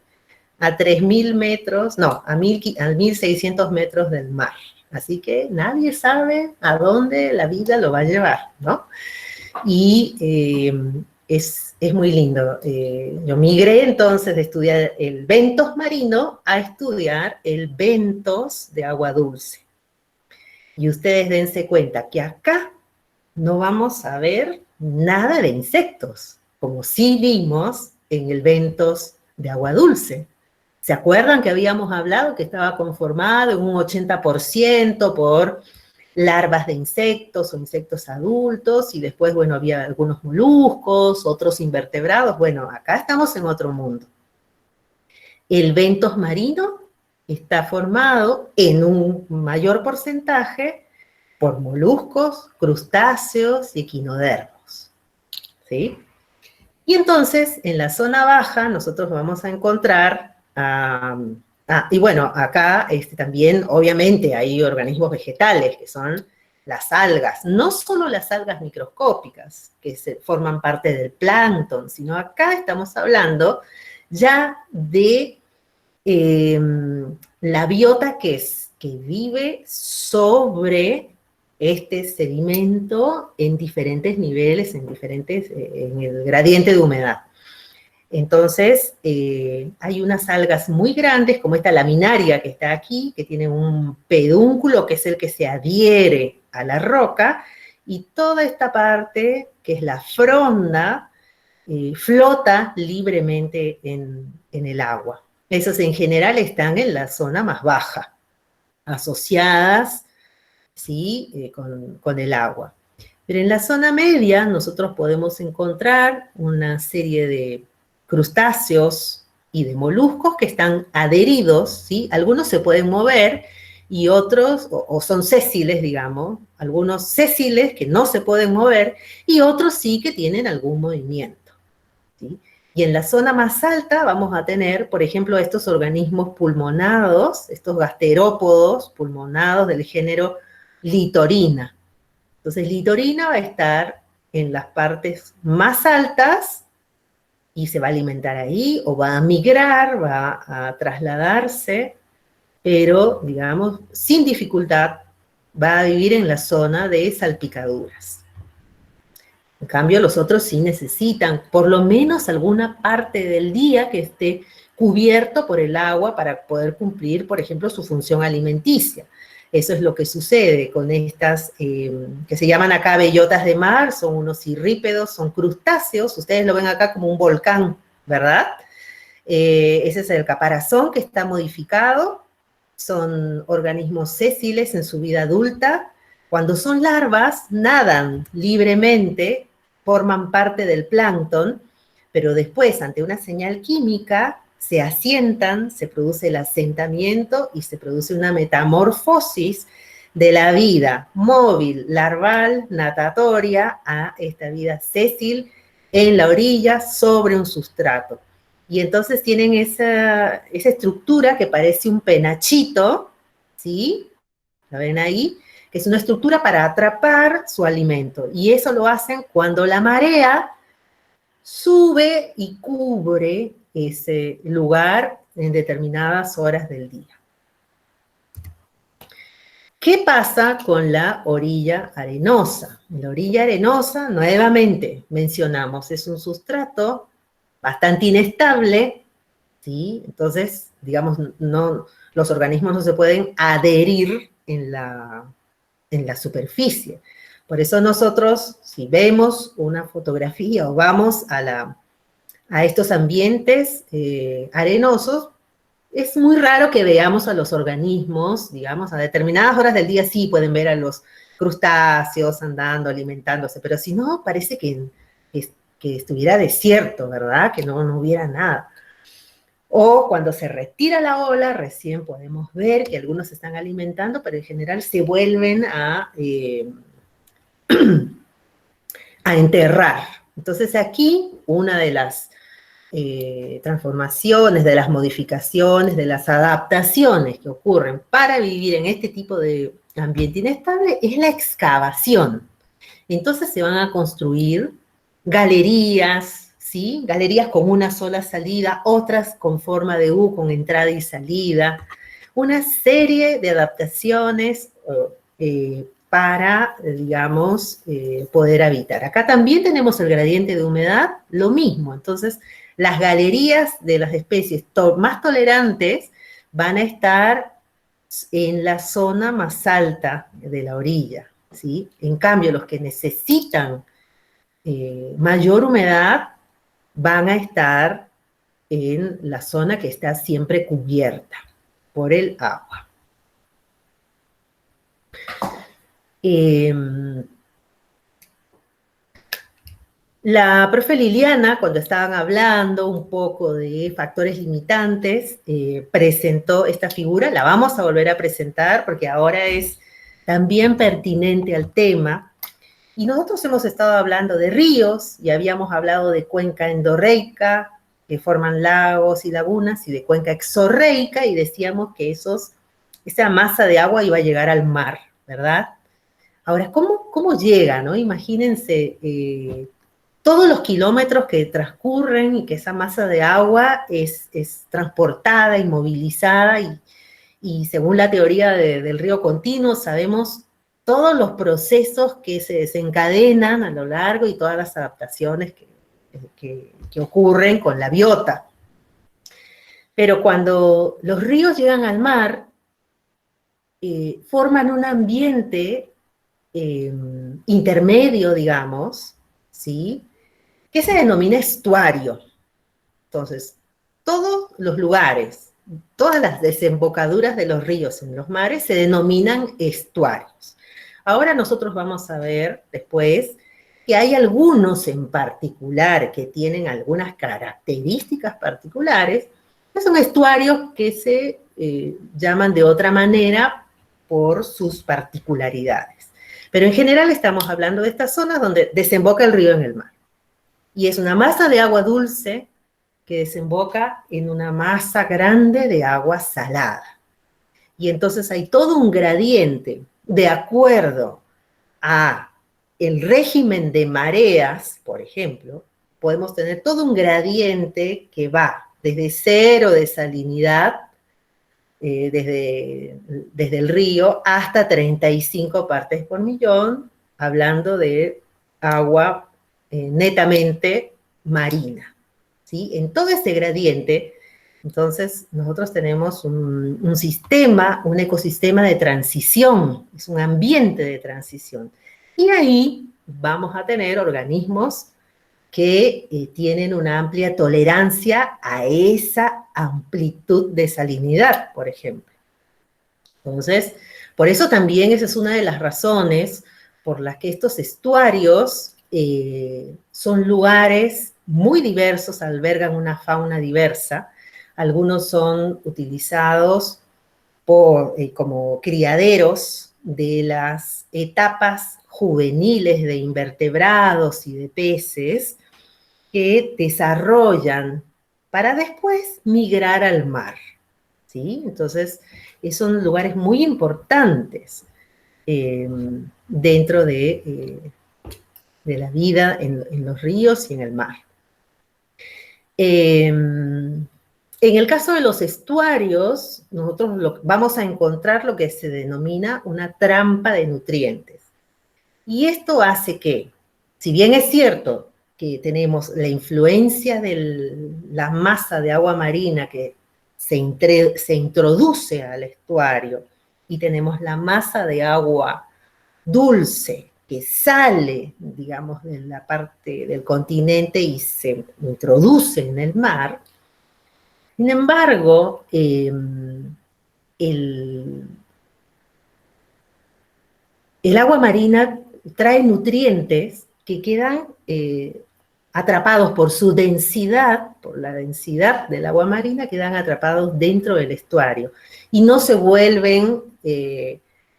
a 3.000 metros, no, a 1.600 metros del mar. Así que nadie sabe a dónde la vida lo va a llevar, ¿no? Y es muy lindo. Yo migré entonces de estudiar el bentos marino a estudiar el bentos de agua dulce. Y ustedes dense cuenta que acá no vamos a ver nada de insectos, como sí vimos en el bentos de agua dulce. ¿Se acuerdan que habíamos hablado que estaba conformado en un 80% por larvas de insectos o insectos adultos, y después, bueno, había algunos moluscos, otros invertebrados? Bueno, acá estamos en otro mundo. El bentos marino está formado en un mayor porcentaje por moluscos, crustáceos y equinodermos, ¿sí? Y entonces, en la zona baja, nosotros vamos a encontrar, y bueno, acá también, obviamente, hay organismos vegetales, que son las algas, no solo las algas microscópicas, que forman parte del plancton, sino acá estamos hablando ya de la biota que vive sobre este sedimento en diferentes niveles, en el gradiente de humedad. Entonces, hay unas algas muy grandes, como esta laminaria que está aquí, que tiene un pedúnculo que es el que se adhiere a la roca, y toda esta parte, que es la fronda, flota libremente en el agua. Esos en general están en la zona más baja, asociadas, ¿sí? Con el agua. Pero en la zona media nosotros podemos encontrar una serie de crustáceos y de moluscos que están adheridos, ¿sí? Algunos se pueden mover y otros, o son sésiles, digamos, algunos sésiles que no se pueden mover y otros sí que tienen algún movimiento, ¿sí? Y en la zona más alta vamos a tener, por ejemplo, estos organismos pulmonados, estos gasterópodos pulmonados del género Litorina. Entonces, Litorina va a estar en las partes más altas y se va a alimentar ahí, o va a migrar, va a trasladarse, pero, digamos, sin dificultad, va a vivir en la zona de salpicaduras. En cambio, los otros sí necesitan por lo menos alguna parte del día que esté cubierto por el agua para poder cumplir, por ejemplo, su función alimenticia. Eso es lo que sucede con estas, que se llaman acá bellotas de mar, son unos cirrípedos, son crustáceos, ustedes lo ven acá como un volcán, ¿verdad? Ese es el caparazón que está modificado, son organismos sésiles en su vida adulta. Cuando son larvas, nadan libremente, forman parte del plancton, pero después, ante una señal química, se asientan, se produce el asentamiento y se produce una metamorfosis de la vida móvil, larval, natatoria, a esta vida sésil en la orilla sobre un sustrato. Y entonces tienen esa estructura que parece un penachito, ¿sí? ¿La ven ahí? Que es una estructura para atrapar su alimento. Y eso lo hacen cuando la marea sube y cubre ese lugar en determinadas horas del día. ¿Qué pasa con la orilla arenosa? La orilla arenosa, nuevamente mencionamos, es un sustrato bastante inestable, ¿sí? Entonces, digamos, los organismos no se pueden adherir en la superficie. Por eso nosotros, si vemos una fotografía o vamos a estos ambientes arenosos, es muy raro que veamos a los organismos, digamos, a determinadas horas del día sí pueden ver a los crustáceos andando, alimentándose, pero si no, parece que estuviera desierto, ¿verdad? Que no hubiera nada. O cuando se retira la ola, recién podemos ver que algunos se están alimentando, pero en general se vuelven a enterrar. Entonces aquí una de las transformaciones, de las modificaciones, de las adaptaciones que ocurren para vivir en este tipo de ambiente inestable es la excavación. Entonces se van a construir galerías, ¿sí? Galerías con una sola salida, otras con forma de U, con entrada y salida, una serie de adaptaciones para, digamos, poder habitar. Acá también tenemos el gradiente de humedad, lo mismo. Entonces, las galerías de las especies más tolerantes van a estar en la zona más alta de la orilla, ¿sí? En cambio, los que necesitan mayor humedad van a estar en la zona que está siempre cubierta por el agua. La profe Liliana, cuando estaban hablando un poco de factores limitantes, presentó esta figura, la vamos a volver a presentar porque ahora es también pertinente al tema. Y nosotros hemos estado hablando de ríos, y habíamos hablado de cuenca endorreica, que forman lagos y lagunas, y de cuenca exorreica, y decíamos que esa masa de agua iba a llegar al mar, ¿verdad? Ahora, ¿cómo llega, no? Imagínense todos los kilómetros que transcurren y que esa masa de agua es transportada y movilizada, y según la teoría del río continuo, sabemos todos los procesos que se desencadenan a lo largo y todas las adaptaciones que ocurren con la biota. Pero cuando los ríos llegan al mar, forman un ambiente intermedio, digamos, ¿sí?, que se denomina estuario. Entonces, todos los lugares, todas las desembocaduras de los ríos en los mares se denominan estuarios. Ahora nosotros vamos a ver después que hay algunos en particular que tienen algunas características particulares, que son estuarios que se llaman de otra manera por sus particularidades. Pero en general estamos hablando de estas zonas donde desemboca el río en el mar. Y es una masa de agua dulce que desemboca en una masa grande de agua salada. Y entonces hay todo un gradiente de acuerdo a el régimen de mareas, por ejemplo. Podemos tener todo un gradiente que va desde 0 de salinidad, desde el río, hasta 35 partes por millón, hablando de agua netamente marina, ¿sí? En todo ese gradiente, entonces, nosotros tenemos un sistema, un ecosistema de transición, es un ambiente de transición. Y ahí vamos a tener organismos que tienen una amplia tolerancia a esa amplitud de salinidad, por ejemplo. Entonces, por eso también esa es una de las razones por las que estos estuarios son lugares muy diversos, albergan una fauna diversa. Algunos son utilizados como criaderos de las etapas juveniles de invertebrados y de peces que desarrollan para después migrar al mar, ¿sí? Entonces, son lugares muy importantes dentro de la vida en los ríos y en el mar. En el caso de los estuarios, nosotros vamos a encontrar lo que se denomina una trampa de nutrientes. Y esto hace que, si bien es cierto que tenemos la influencia de la masa de agua marina que se introduce al estuario, y tenemos la masa de agua dulce que sale, digamos, de la parte del continente y se introduce en el mar. Sin embargo, el agua marina trae nutrientes que quedan atrapados por su densidad, por la densidad del agua marina, quedan atrapados dentro del estuario y no se vuelven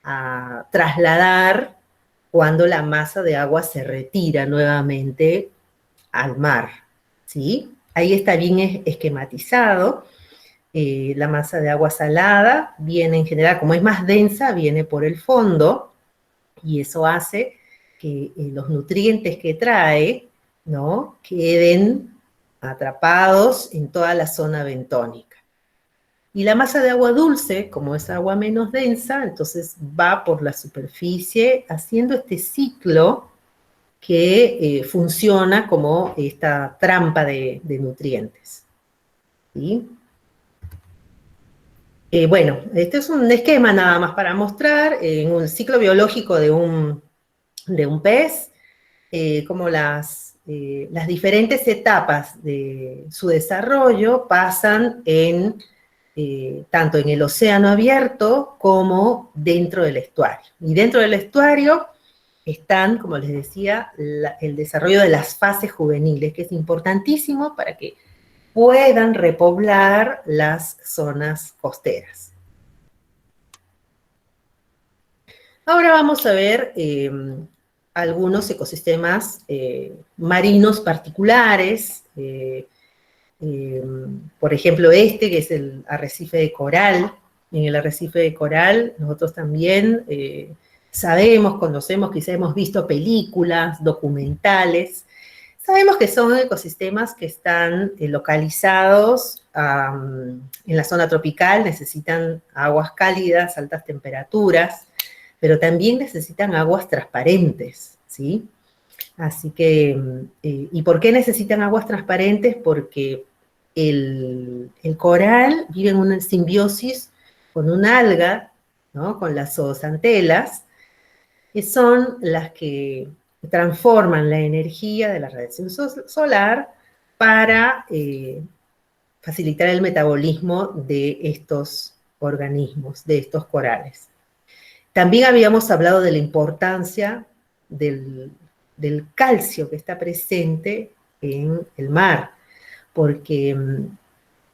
a trasladar cuando la masa de agua se retira nuevamente al mar, ¿sí? Ahí está bien esquematizado. La masa de agua salada viene en general, como es más densa, viene por el fondo, y eso hace que los nutrientes que trae, ¿no?, queden atrapados en toda la zona bentónica. Y la masa de agua dulce, como es agua menos densa, entonces va por la superficie haciendo este ciclo que funciona como esta trampa de nutrientes, ¿sí? Bueno, este es un esquema nada más para mostrar en un ciclo biológico de un pez, cómo las las diferentes etapas de su desarrollo pasan tanto en el océano abierto como dentro del estuario. Y dentro del estuario están, como les decía, el desarrollo de las fases juveniles, que es importantísimo para que puedan repoblar las zonas costeras. Ahora vamos a ver algunos ecosistemas marinos particulares, por ejemplo que es el arrecife de coral. En el arrecife de coral nosotros también sabemos, conocemos, quizá hemos visto películas, documentales. Sabemos que son ecosistemas que están localizados en la zona tropical, necesitan aguas cálidas, altas temperaturas, pero también necesitan aguas transparentes, ¿sí? Así que, ¿y por qué necesitan aguas transparentes? Porque el coral vive en una simbiosis con una alga, ¿no? Con las zooxantelas, que son las que transforman la energía de la radiación solar para facilitar el metabolismo de estos organismos, de estos corales. También habíamos hablado de la importancia del calcio que está presente en el mar, porque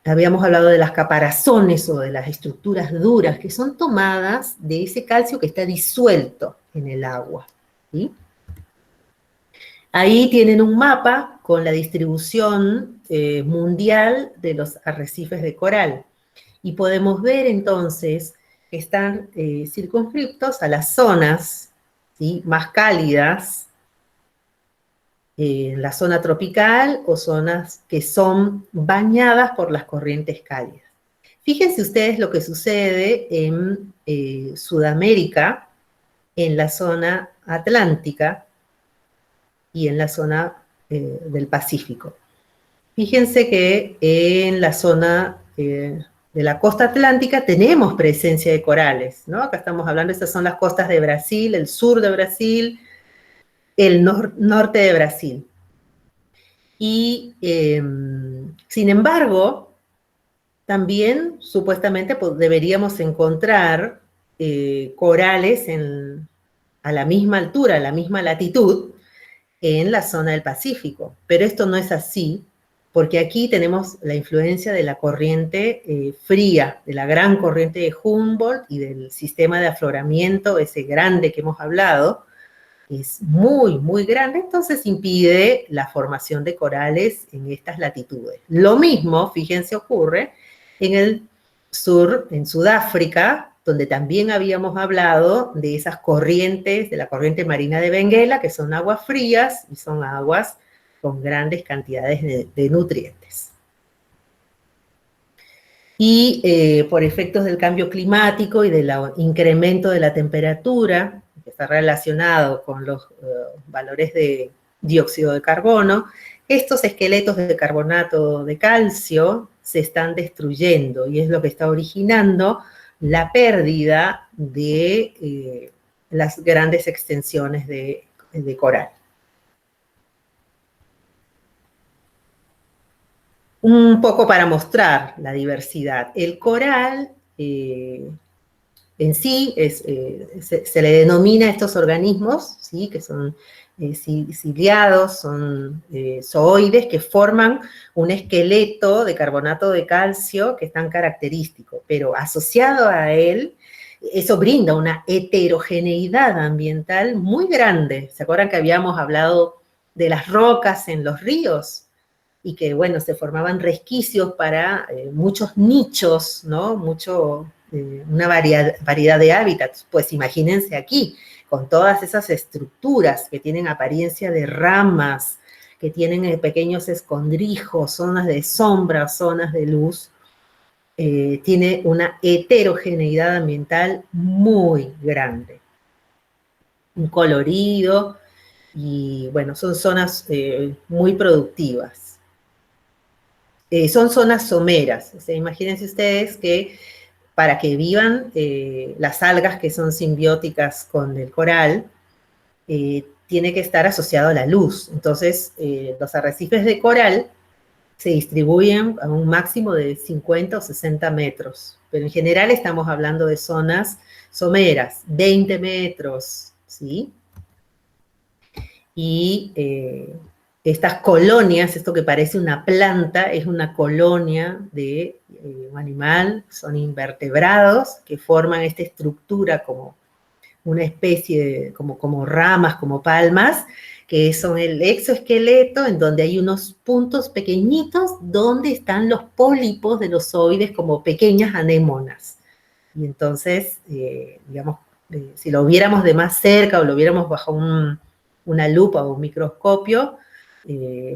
habíamos hablado de las caparazones o de las estructuras duras que son tomadas de ese calcio que está disuelto en el agua, ¿sí? Ahí tienen un mapa con la distribución mundial de los arrecifes de coral, y podemos ver entonces que están circunscriptos a las zonas, ¿sí?, más cálidas, en la zona tropical, o zonas que son bañadas por las corrientes cálidas. Fíjense ustedes lo que sucede en Sudamérica, en la zona atlántica y en la zona del Pacífico. Fíjense que en la zona de la costa atlántica tenemos presencia de corales, ¿no? Acá estamos hablando, estas son las costas de Brasil, el sur de Brasil, el norte de Brasil. Y, sin embargo, también supuestamente deberíamos encontrar corales a la misma altura, a la misma latitud, en la zona del Pacífico. Pero esto no es así, porque aquí tenemos la influencia de la corriente fría, de la gran corriente de Humboldt y del sistema de afloramiento, ese grande que hemos hablado, es muy, muy grande, entonces impide la formación de corales en estas latitudes. Lo mismo, fíjense, ocurre en el sur, en Sudáfrica, donde también habíamos hablado de esas corrientes, de la corriente marina de Benguela, que son aguas frías y son aguas con grandes cantidades de nutrientes. Y por efectos del cambio climático y del incremento de la temperatura, que está relacionado con los valores de dióxido de carbono, estos esqueletos de carbonato de calcio se están destruyendo, y es lo que está originando la pérdida de las grandes extensiones de coral. Un poco para mostrar la diversidad. El coral en sí se le denomina a estos organismos, ¿sí?, que son ciliados, son zooides, que forman un esqueleto de carbonato de calcio que es tan característico, pero asociado a él, eso brinda una heterogeneidad ambiental muy grande. ¿Se acuerdan que habíamos hablado de las rocas en los ríos? Y que, bueno, se formaban resquicios para muchos nichos, ¿no? Una variedad de hábitats. Pues imagínense aquí, con todas esas estructuras que tienen apariencia de ramas, que tienen pequeños escondrijos, zonas de sombra, zonas de luz, tiene una heterogeneidad ambiental muy grande. Un colorido, y bueno, son zonas muy productivas. Son zonas someras, o sea, imagínense ustedes que para que vivan las algas que son simbióticas con el coral, tiene que estar asociado a la luz. Entonces, los arrecifes de coral se distribuyen a un máximo de 50 o 60 metros, pero en general estamos hablando de zonas someras, 20 metros, ¿sí? Y estas colonias, esto que parece una planta, es una colonia de un animal, son invertebrados que forman esta estructura como una especie de, como ramas, como palmas, que son el exoesqueleto, en donde hay unos puntos pequeñitos donde están los pólipos de los zooides como pequeñas anémonas. Y entonces, digamos, si lo viéramos de más cerca o lo viéramos bajo una lupa o un microscopio,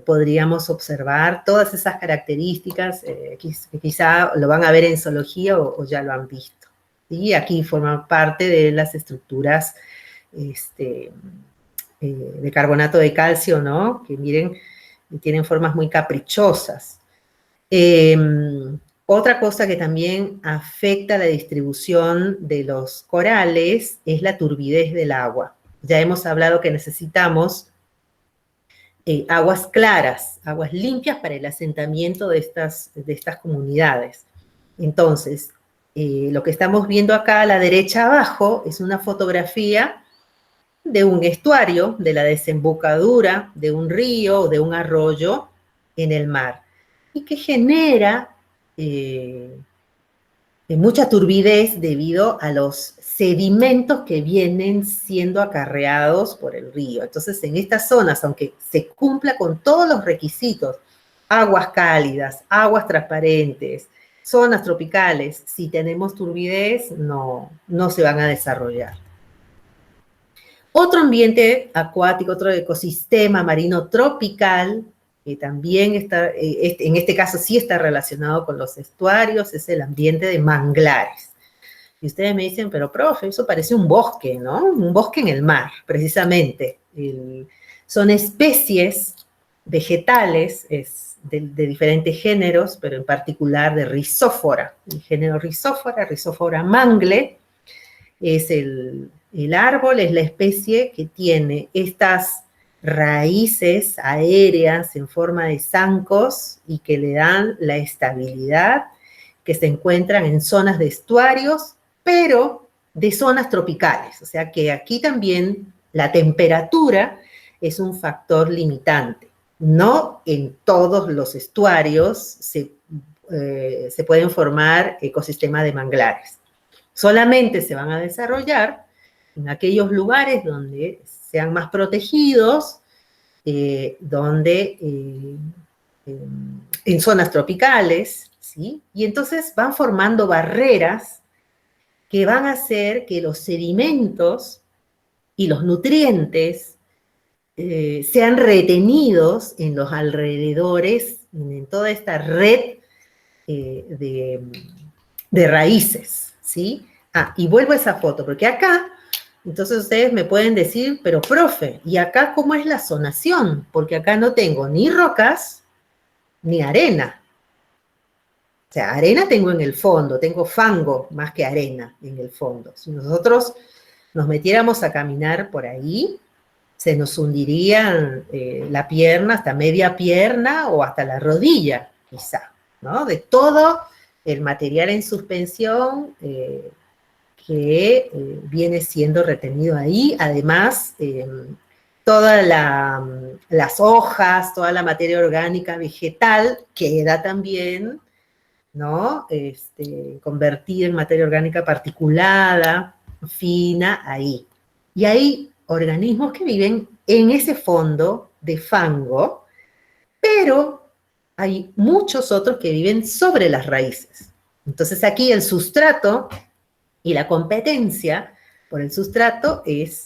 podríamos observar todas esas características que quizá lo van a ver en zoología o ya lo han visto. Y aquí forman parte de las estructuras de carbonato de calcio, ¿no? Que miren, tienen formas muy caprichosas. Otra cosa que también afecta la distribución de los corales es la turbidez del agua. Ya hemos hablado que necesitamos aguas claras, aguas limpias para el asentamiento de estas comunidades. Entonces, lo que estamos viendo acá a la derecha abajo es una fotografía de un estuario, de la desembocadura de un río o de un arroyo en el mar, y que genera mucha turbidez debido a los sedimentos que vienen siendo acarreados por el río. Entonces, en estas zonas, aunque se cumpla con todos los requisitos, aguas cálidas, aguas transparentes, zonas tropicales, si tenemos turbidez, no se van a desarrollar. Otro ambiente acuático, otro ecosistema marino tropical, que también está, en este caso sí está relacionado con los estuarios, es el ambiente de manglares. Y ustedes me dicen, pero profe, eso parece un bosque, ¿no? Un bosque en el mar, precisamente. Son especies vegetales, de diferentes géneros, pero en particular de Rhizóphora. El género Rhizóphora mangle, es el árbol, es la especie que tiene estas raíces aéreas en forma de zancos y que le dan la estabilidad, que se encuentran en zonas de estuarios, pero de zonas tropicales. O sea que aquí también la temperatura es un factor limitante. No en todos los estuarios se pueden formar ecosistemas de manglares. Solamente se van a desarrollar en aquellos lugares donde sean más protegidos, donde en zonas tropicales, ¿sí? Y entonces van formando barreras que van a hacer que los sedimentos y los nutrientes sean retenidos en los alrededores, en toda esta red de raíces, ¿sí? Y vuelvo a esa foto, porque acá, entonces ustedes me pueden decir, pero profe, ¿y acá cómo es la zonación? Porque acá no tengo ni rocas, ni arena. O sea, arena tengo en el fondo, tengo fango más que arena en el fondo. Si nosotros nos metiéramos a caminar por ahí, se nos hundiría la pierna hasta media pierna o hasta la rodilla, quizá, ¿no? De todo el material en suspensión que viene siendo retenido ahí. Además, todas las hojas, toda la materia orgánica vegetal queda también, ¿no? Convertida en materia orgánica particulada, fina, ahí. Y hay organismos que viven en ese fondo de fango, pero hay muchos otros que viven sobre las raíces. Entonces aquí el sustrato y la competencia por el sustrato es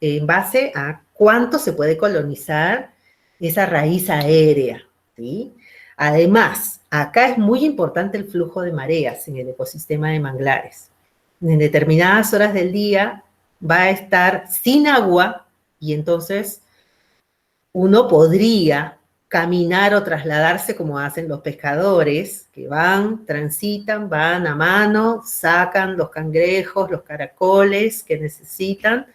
en base a cuánto se puede colonizar esa raíz aérea, ¿sí? Además, acá es muy importante el flujo de mareas en el ecosistema de manglares. En determinadas horas del día va a estar sin agua y entonces uno podría caminar o trasladarse como hacen los pescadores, que transitan, van a mano, sacan los cangrejos, los caracoles que necesitan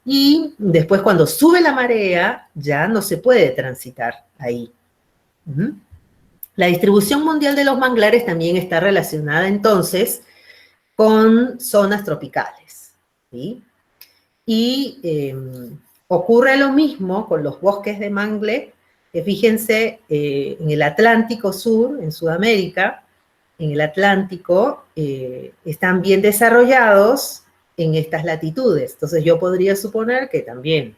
Y después cuando sube la marea, ya no se puede transitar ahí. La distribución mundial de los manglares también está relacionada entonces con zonas tropicales, ¿sí? Y ocurre lo mismo con los bosques de mangle, que fíjense, en el Atlántico Sur, en Sudamérica, en el Atlántico, están bien desarrollados en estas latitudes. Entonces yo podría suponer que también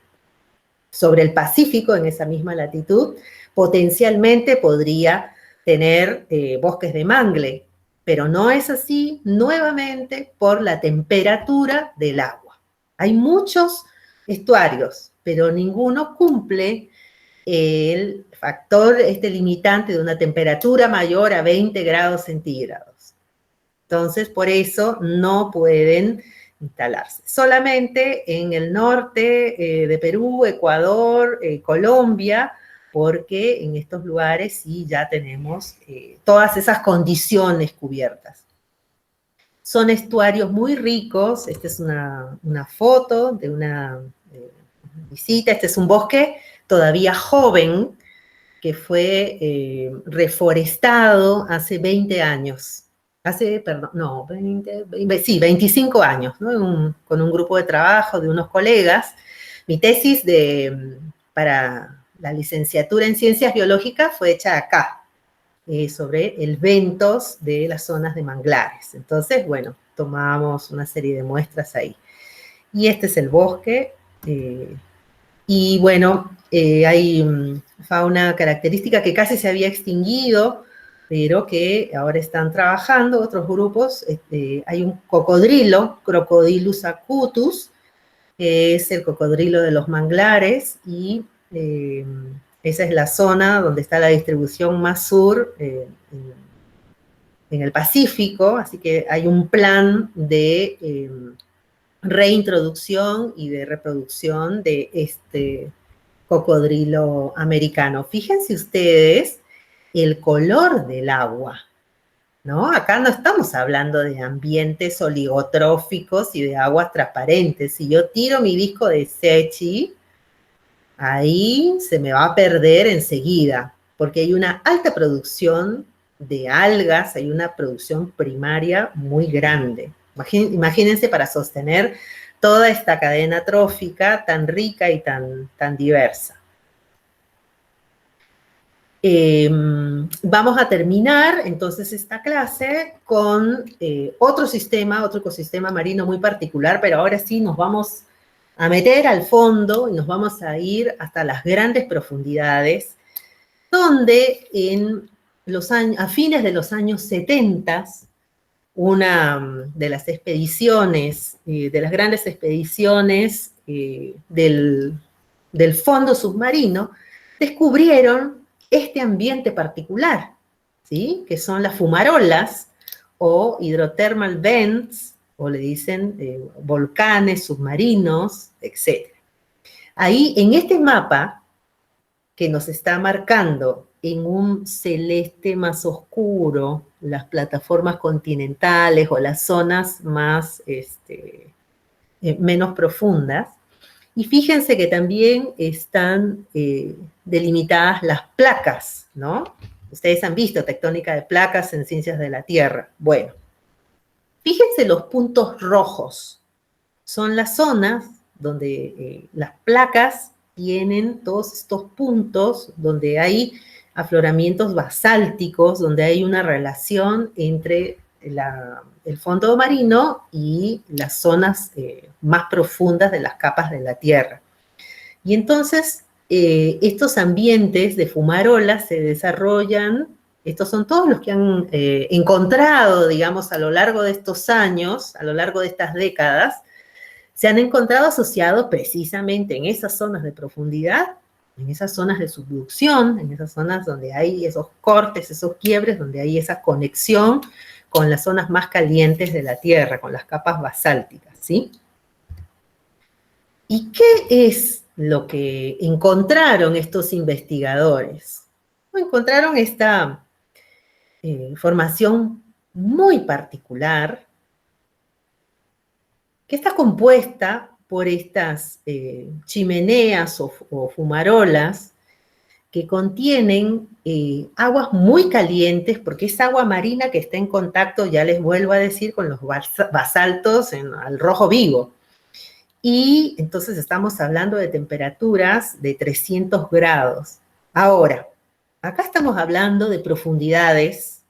sobre el Pacífico, en esa misma latitud, potencialmente podría tener bosques de mangle, pero no es así nuevamente por la temperatura del agua. Hay muchos estuarios, pero ninguno cumple el factor limitante de una temperatura mayor a 20 grados centígrados. Entonces, por eso no pueden instalarse. Solamente en el norte de Perú, Ecuador, Colombia, porque en estos lugares sí ya tenemos todas esas condiciones cubiertas. Son estuarios muy ricos. Esta es una foto de una visita. Este es un bosque todavía joven que fue reforestado hace 20 años. Perdón, no, 25 años, ¿no? Con un grupo de trabajo de unos colegas. Mi tesis para la licenciatura en Ciencias Biológicas fue hecha acá, sobre el ventos de las zonas de manglares. Entonces, bueno, tomamos una serie de muestras ahí. Y este es el bosque, y bueno, hay fauna característica que casi se había extinguido, pero que ahora están trabajando otros grupos. Hay un cocodrilo, Crocodylus acutus, que es el cocodrilo de los manglares, y esa es la zona donde está la distribución más sur, en el Pacífico, así que hay un plan de reintroducción y de reproducción de este cocodrilo americano. Fíjense ustedes el color del agua, ¿no? Acá no estamos hablando de ambientes oligotróficos y de aguas transparentes. Si yo tiro mi disco de Secchi, ahí se me va a perder enseguida, porque hay una alta producción de algas, hay una producción primaria muy grande. Imagínense para sostener toda esta cadena trófica tan rica y tan diversa. Vamos a terminar entonces esta clase con otro ecosistema marino muy particular, pero ahora sí nos vamos a meter al fondo y nos vamos a ir hasta las grandes profundidades, donde a fines de los años 70, una de las expediciones, de las grandes expediciones del fondo submarino, descubrieron este ambiente particular, ¿sí? Que son las fumarolas o hydrothermal vents, o le dicen volcanes submarinos, etc. Ahí, en este mapa que nos está marcando en un celeste más oscuro las plataformas continentales o las zonas más menos profundas. Y fíjense que también están delimitadas las placas, ¿no? Ustedes han visto tectónica de placas en Ciencias de la Tierra. Bueno, fíjense los puntos rojos. Son las zonas donde las placas tienen todos estos puntos donde hay afloramientos basálticos, donde hay una relación entre el fondo marino y las zonas más profundas de las capas de la Tierra. Y entonces, estos ambientes de fumarolas se desarrollan, estos son todos los que han encontrado, digamos, a lo largo de estos años, a lo largo de estas décadas, se han encontrado asociados precisamente en esas zonas de profundidad, en esas zonas de subducción, en esas zonas donde hay esos cortes, esos quiebres, donde hay esa conexión con las zonas más calientes de la Tierra, con las capas basálticas, ¿sí? ¿Y qué es lo que encontraron estos investigadores? Encontraron esta formación muy particular que está compuesta por estas chimeneas o fumarolas que contienen aguas muy calientes, porque es agua marina que está en contacto, ya les vuelvo a decir, con los basaltos al rojo vivo. Y entonces estamos hablando de temperaturas de 300 grados. Ahora, acá estamos hablando de profundidades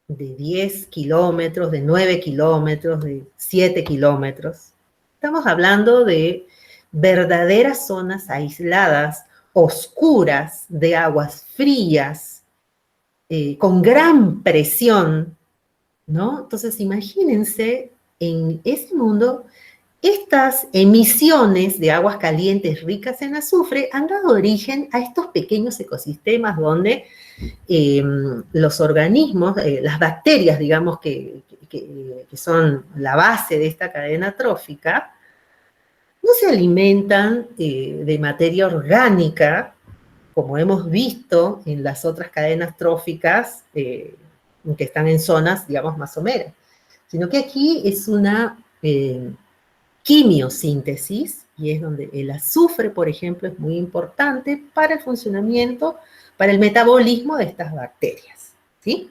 de 10 kilómetros, de 9 kilómetros, de 7 kilómetros. Estamos hablando de verdaderas zonas aisladas, oscuras, de aguas frías, con gran presión, ¿no? Entonces, imagínense en ese mundo, estas emisiones de aguas calientes ricas en azufre han dado origen a estos pequeños ecosistemas donde los organismos, las bacterias, digamos, que son la base de esta cadena trófica, no se alimentan de materia orgánica, como hemos visto en las otras cadenas tróficas que están en zonas, digamos, más someras, sino que aquí es una quimiosíntesis, y es donde el azufre, por ejemplo, es muy importante para el funcionamiento, para el metabolismo de estas bacterias, ¿sí?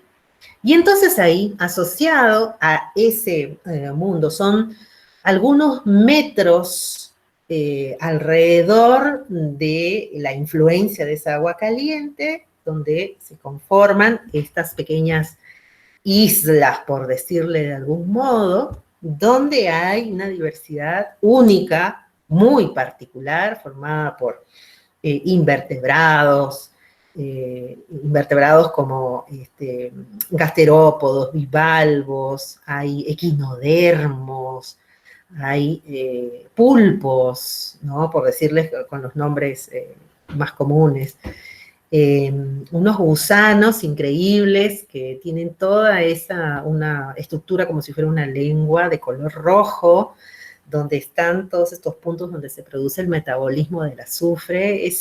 Y entonces ahí, asociado a ese mundo, son algunos metros alrededor de la influencia de esa agua caliente, donde se conforman estas pequeñas islas, por decirle de algún modo, donde hay una diversidad única, muy particular, formada por invertebrados como gasterópodos, bivalvos, hay equinodermos, hay pulpos, ¿no? Por decirles con los nombres más comunes. Unos gusanos increíbles que tienen toda una estructura como si fuera una lengua de color rojo, donde están todos estos puntos donde se produce el metabolismo del azufre.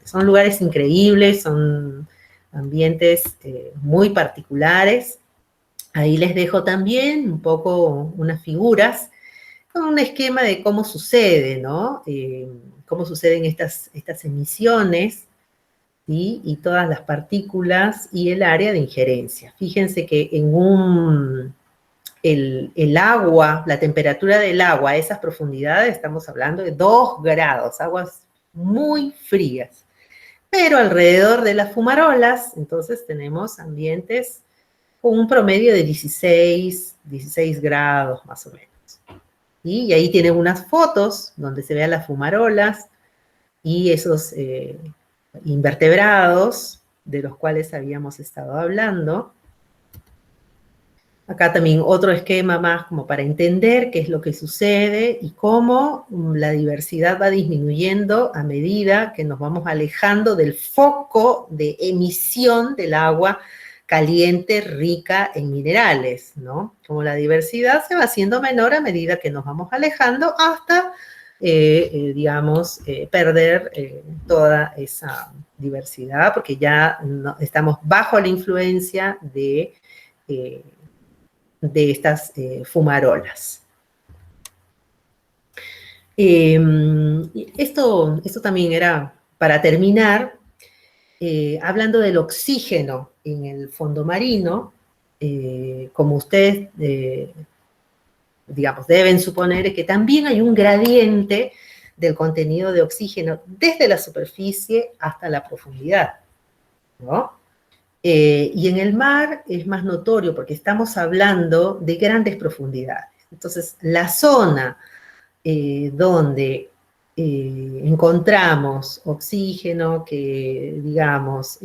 Son lugares increíbles, son ambientes muy particulares. Ahí les dejo también un poco unas figuras con un esquema de cómo sucede, ¿no? Cómo suceden estas emisiones, ¿sí? Y todas las partículas y el área de injerencia. Fíjense que el agua, la temperatura del agua a esas profundidades, estamos hablando de 2 grados, aguas muy frías. Pero alrededor de las fumarolas, entonces tenemos ambientes con un promedio de 16 grados más o menos. ¿Sí? Y ahí tienen unas fotos donde se vean las fumarolas y esos invertebrados de los cuales habíamos estado hablando. Acá también otro esquema más como para entender qué es lo que sucede y cómo la diversidad va disminuyendo a medida que nos vamos alejando del foco de emisión del agua caliente rica en minerales, ¿no? Como la diversidad se va haciendo menor a medida que nos vamos alejando hasta, digamos, perder toda esa diversidad, porque ya estamos bajo la influencia de estas fumarolas. Esto también era para terminar, hablando del oxígeno en el fondo marino. Como ustedes, digamos, deben suponer, es que también hay un gradiente del contenido de oxígeno desde la superficie hasta la profundidad, ¿no? Y en el mar es más notorio porque estamos hablando de grandes profundidades. Entonces, la zona donde encontramos oxígeno que, digamos,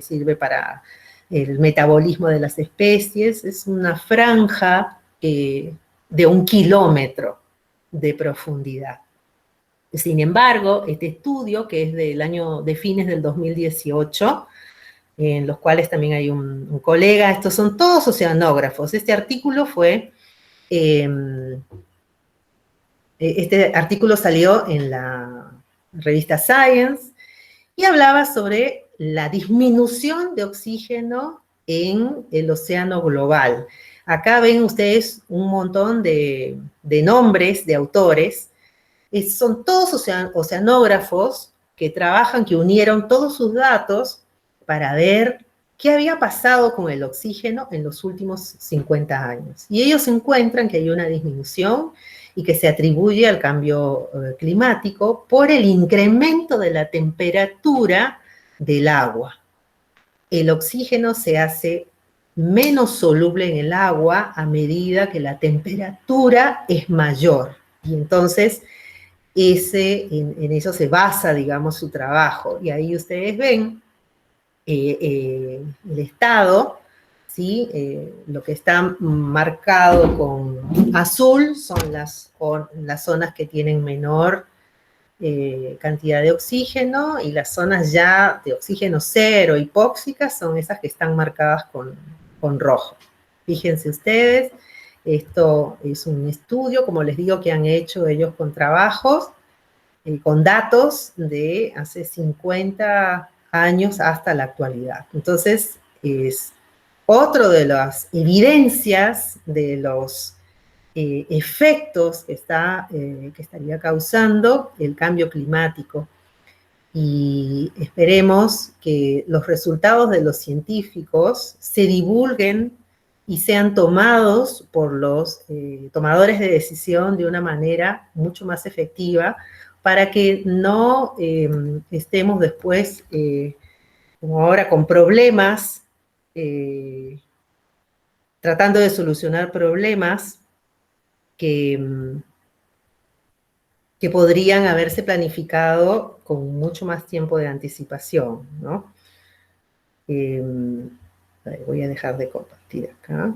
sirve para el metabolismo de las especies, es una franja de 1 kilómetro de profundidad. Sin embargo, este estudio, que es de fines del 2018, en los cuales también hay un colega, estos son todos oceanógrafos. Este artículo salió en la revista Science y hablaba sobre la disminución de oxígeno en el océano global. Acá ven ustedes un montón de nombres de autores. Son todos oceanógrafos que trabajan, que unieron todos sus datos para ver qué había pasado con el oxígeno en los últimos 50 años. Y ellos encuentran que hay una disminución y que se atribuye al cambio climático por el incremento de la temperatura del agua. El oxígeno se hace menos soluble en el agua a medida que la temperatura es mayor. Y entonces, en eso se basa, digamos, su trabajo. Y ahí ustedes ven el estado, ¿sí? Lo que está marcado con azul son las zonas que tienen menor cantidad de oxígeno, y las zonas ya de oxígeno cero, hipóxicas, son esas que están marcadas con rojo. Fíjense ustedes, esto es un estudio, como les digo, que han hecho ellos con trabajos, con datos de hace 50 años hasta la actualidad. Entonces, es otro de las evidencias de los efectos que estaría causando el cambio climático. Y esperemos que los resultados de los científicos se divulguen y sean tomados por los tomadores de decisión de una manera mucho más efectiva, para que no estemos después, como ahora, con problemas, tratando de solucionar problemas que podrían haberse planificado con mucho más tiempo de anticipación, ¿no? Voy a dejar de compartir acá.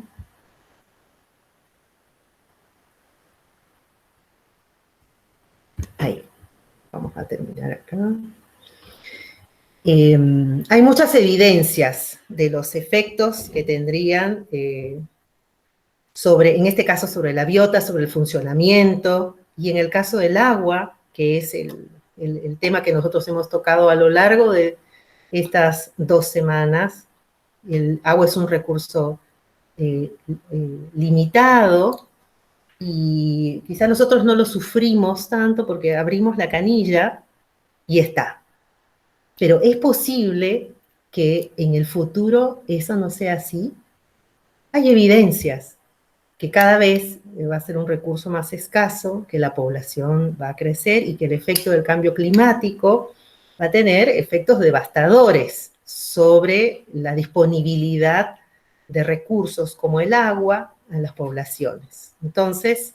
Ahí, vamos a terminar acá. Hay muchas evidencias de los efectos que tendrían en este caso, sobre la biota, sobre el funcionamiento, y en el caso del agua, que es el tema que nosotros hemos tocado a lo largo de estas 2 semanas. El agua es un recurso limitado, y quizá nosotros no lo sufrimos tanto porque abrimos la canilla y está. Pero es posible que en el futuro eso no sea así. Hay evidencias que cada vez va a ser un recurso más escaso, que la población va a crecer y que el efecto del cambio climático va a tener efectos devastadores sobre la disponibilidad de recursos como el agua en las poblaciones. Entonces,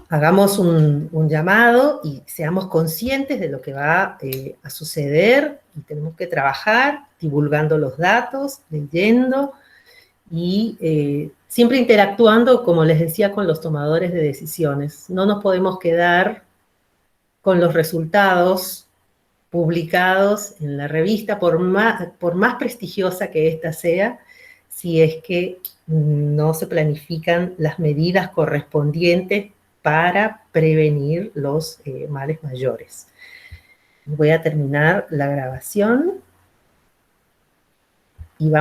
hagamos un llamado y seamos conscientes de lo que va a suceder, y tenemos que trabajar divulgando los datos, leyendo, y siempre interactuando, como les decía, con los tomadores de decisiones. No nos podemos quedar con los resultados publicados en la revista, por más prestigiosa que ésta sea, si es que no se planifican las medidas correspondientes para prevenir los males mayores. Voy a terminar la grabación.